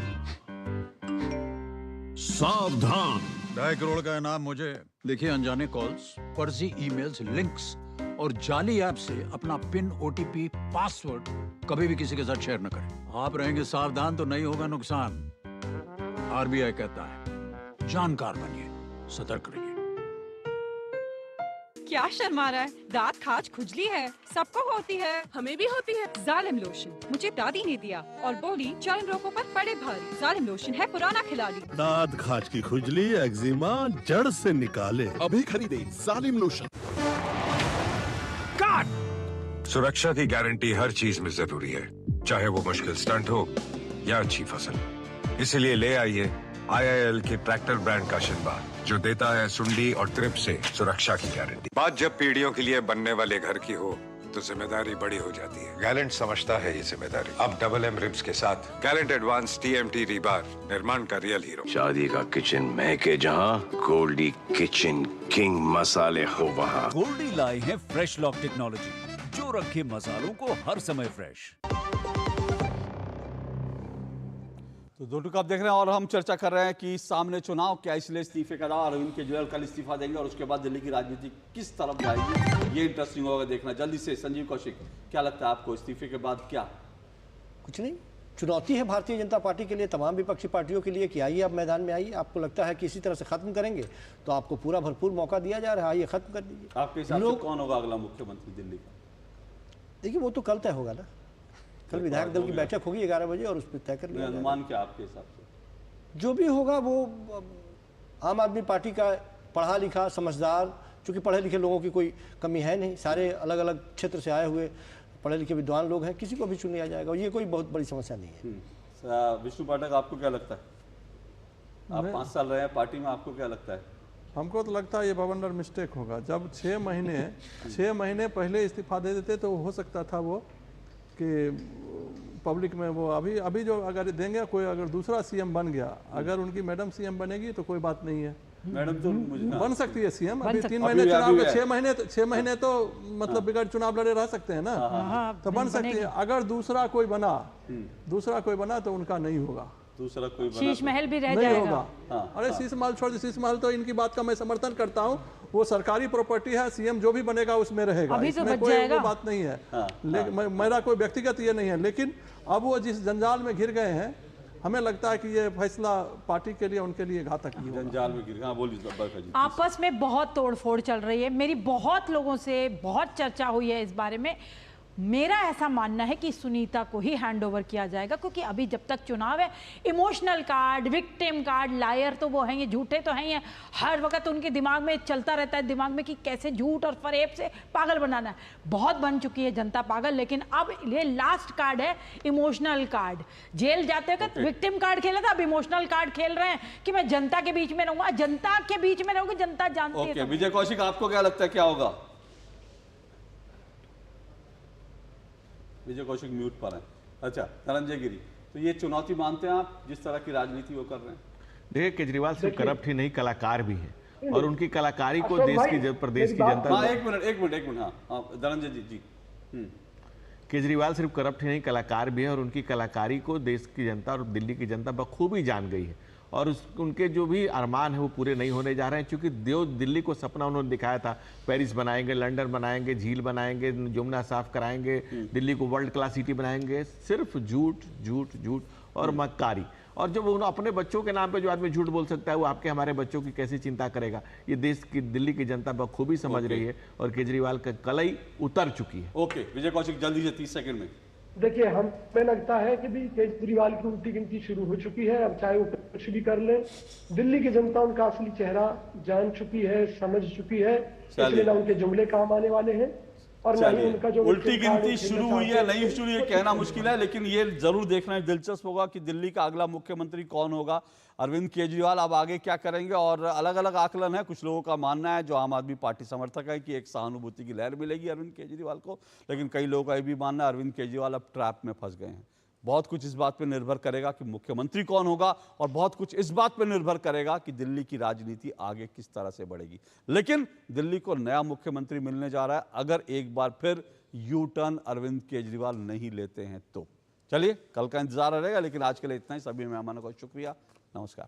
सावधान। 2.5 करोड़ का इनाम मुझे। देखिए, अनजाने कॉल्स, फर्जी ईमेल्स, लिंक्स और जाली ऐप से अपना पिन, ओटीपी, पासवर्ड कभी भी किसी के साथ शेयर न करें। आप रहेंगे सावधान तो नहीं होगा नुकसान। आरबीआई कहता है, जानकार बनिए, सतर्क रहिए। क्या शर्मा रहा है? दांत खाज खुजली है, सबको होती है, हमें भी होती है। जालिम लोशन मुझे दादी ने दिया और बोली चर्म रोगों पर पड़े भारी। जालिम लोशन है पुराना खिलाड़ी। दांत खाज की खुजली, एक्जिमा जड़ से निकाले। अभी खरीदे जालिम लोशन। सुरक्षा की गारंटी हर चीज में जरूरी है, चाहे वो मुश्किल स्टंट हो या अच्छी फसल। इसीलिए ले आइए IIL के ट्रैक्टर ब्रांड का शिनबार, जो देता है सुंडी और ट्रिप से सुरक्षा की गारंटी। बात जब पीढ़ियों के लिए बनने वाले घर की हो, तो जिम्मेदारी बड़ी हो जाती है। गैलेंट समझता है ये जिम्मेदारी। अब MM रिब्स के साथ गैलेंट एडवांस TMT रीबार, निर्माण का रियल हीरो। शादी का किचन महके जहाँ, गोल्डी किचन किंग मसाले हो वहाँ। गोल्डी लाए हैं फ्रेश लॉक टेक्नोलॉजी, जो रखे मसालों को हर समय फ्रेश। तो दो टूक आप देख रहे हैं और हम चर्चा कर रहे हैं कि सामने चुनाव, क्या इसलिए इस्तीफे का दावा, अरविंद केजरीवाल कल इस्तीफा देंगे और उसके बाद दिल्ली की राजनीति किस तरफ जाएगी, ये इंटरेस्टिंग होगा देखना। जल्दी से संजीव कौशिक, क्या लगता है आपको इस्तीफे के बाद क्या? कुछ नहीं, चुनौती है भारतीय जनता पार्टी के लिए, तमाम विपक्षी पार्टियों के लिए कि आइए आप मैदान में आइए। आपको लगता है कि इसी तरह से खत्म करेंगे तो आपको पूरा भरपूर मौका दिया जा रहा है, आइए खत्म कर दीजिए। आपके हिसाब से कौन होगा अगला मुख्यमंत्री दिल्ली का? देखिए, वो तो कल तय होगा ना। कल विधायक दल की बैठक होगी 11 बजे और उस पर तय कर लिया जाएगा। अनुमान क्या आपके हिसाब से? जो भी होगा वो आम आदमी पार्टी का पढ़ा लिखा, समझदार, चूंकि पढ़े लिखे लोगों की कोई कमी है नहीं, सारे अलग अलग क्षेत्र से आए हुए पढ़े लिखे विद्वान लोग हैं, किसी को भी चुन लिया जाएगा। ये कोई बहुत बड़ी समस्या नहीं है। विष्णु पाठक, आपको क्या लगता है? आप 5 साल रहे हैं पार्टी में, आपको क्या लगता है? हमको तो लगता है ये बवंडर मिस्टेक होगा। जब 6 महीने पहले इस्तीफा दे देते तो हो सकता था वो कि पब्लिक में वो अभी जो अगर देंगे, कोई अगर दूसरा सीएम बन गया, अगर उनकी मैडम सीएम बनेगी तो कोई बात नहीं है, मैडम तो मुझे बन सकती है सीएम। बन अभी सकती 3 है। महीने अभी चुनाव है। के 6 महीने तो मतलब बिगड़ चुनाव लड़े रह सकते हैं ना, तो बन सकती है। अगर दूसरा कोई बना तो उनका नहीं होगा। दूसरा कोई बना शीश महल भी रह नहीं जाएगा। होगा। अरे शीश महल छोड़, शीश महल तो इनकी बात का मैं समर्थन करता हूँ, वो सरकारी प्रॉपर्टी है, सीएम जो भी बनेगा उसमें रहेगा, अभी तो इसमें बच कोई जाएगा। वो बात नहीं है। लेकिन मेरा कोई व्यक्तिगत ये नहीं है, लेकिन अब वो जिस जंजाल में घिर गए हैं, हमें लगता है कि ये फैसला पार्टी के लिए, उनके लिए घातक ही होगा। जंजाल में गिर। हाँ बोलिए। आपस में बहुत तोड़फोड़ चल रही है। मेरी बहुत लोगों से बहुत चर्चा हुई है इस बारे में। मेरा ऐसा मानना है कि सुनीता को ही हैंड ओवर किया जाएगा, क्योंकि अभी जब तक चुनाव है, emotional card, victim card, liar तो वो हैं, ये झूठे तो हैं, ये हर वक्त उनके दिमाग में चलता रहता है दिमाग में कि कैसे झूठ और फरेब से पागल बनाना है। बहुत बन चुकी है जनता पागल, लेकिन अब ये लास्ट कार्ड है, इमोशनल कार्ड। जेल जाते वक्त विक्टिम कार्ड खेला था, अब इमोशनल कार्ड खेल रहे हैं कि मैं जनता के बीच में रहूंगा, जनता के बीच में रहूंगी, जनता जानती है। विजय कौशिक, आपको क्या लगता है क्या होगा? विजय कौशिक म्यूट पर है। अच्छा, धनंजय गिरी, तो ये चुनौती मानते हैं आप जिस तरह की राजनीति वो कर रहे हैं? देखिए, केजरीवाल सिर्फ करप्ट ही नहीं, कलाकार भी हैं, और उनकी कलाकारी को प्रदेश की जनता। हाँ, एक मिनट। हाँ, धनंजय जी। केजरीवाल सिर्फ करप्ट ही नहीं, कलाकार भी है, और उनकी कलाकारी को देश की जनता और दिल्ली की जनता बखूबी जान गई है, और उनके जो भी अरमान है वो पूरे नहीं होने जा रहे हैं, क्योंकि दिल्ली को सपना उन्होंने दिखाया था, पेरिस बनाएंगे, लंदन बनाएंगे, झील बनाएंगे, यमुना साफ कराएंगे, दिल्ली को वर्ल्ड क्लास सिटी बनाएंगे। सिर्फ झूठ और मक्कारी। और जब उन्होंने अपने बच्चों के नाम पे जो आदमी झूठ बोल सकता है, वो आपके हमारे बच्चों की कैसी चिंता करेगा? ये देश की, दिल्ली की जनता बखूबी समझ रही है, और केजरीवाल का कलई उतर चुकी है। ओके, विजय कौशिक, जल्दी से 30 सेकंड में। देखिए, हमें लगता है कि भी केजरीवाल की उल्टी गिनती शुरू हो चुकी है। अब चाहे वो कुछ भी कर ले, दिल्ली की जनता उनका असली चेहरा जान चुकी है, समझ चुकी है, इसलिए ना उनके जुमले काम आने वाले हैं और ना ही उनका जो उल्टी गिनती शुरू हुई है नहीं शुरू हुई है कहना मुश्किल है, लेकिन ये जरूर देखना दिलचस्प होगा कि दिल्ली का अगला मुख्यमंत्री कौन होगा। अरविंद केजरीवाल अब आगे क्या करेंगे, और अलग अलग आकलन है। कुछ लोगों का मानना है, जो आम आदमी पार्टी समर्थक है, कि एक सहानुभूति की लहर मिलेगी अरविंद केजरीवाल को, लेकिन कई लोगों का ये भी मानना है अरविंद केजरीवाल अब ट्रैप में फंस गए हैं। बहुत कुछ इस बात पर निर्भर करेगा कि मुख्यमंत्री कौन होगा, और बहुत कुछ इस बात पर निर्भर करेगा कि दिल्ली की राजनीति आगे किस तरह से बढ़ेगी। लेकिन दिल्ली को नया मुख्यमंत्री मिलने जा रहा है, अगर एक बार फिर यू टर्न अरविंद केजरीवाल नहीं लेते हैं तो। चलिए, कल का इंतजार रहेगा, लेकिन आज के लिए इतना ही। सभी मेहमानों का शुक्रिया, नमस्कार।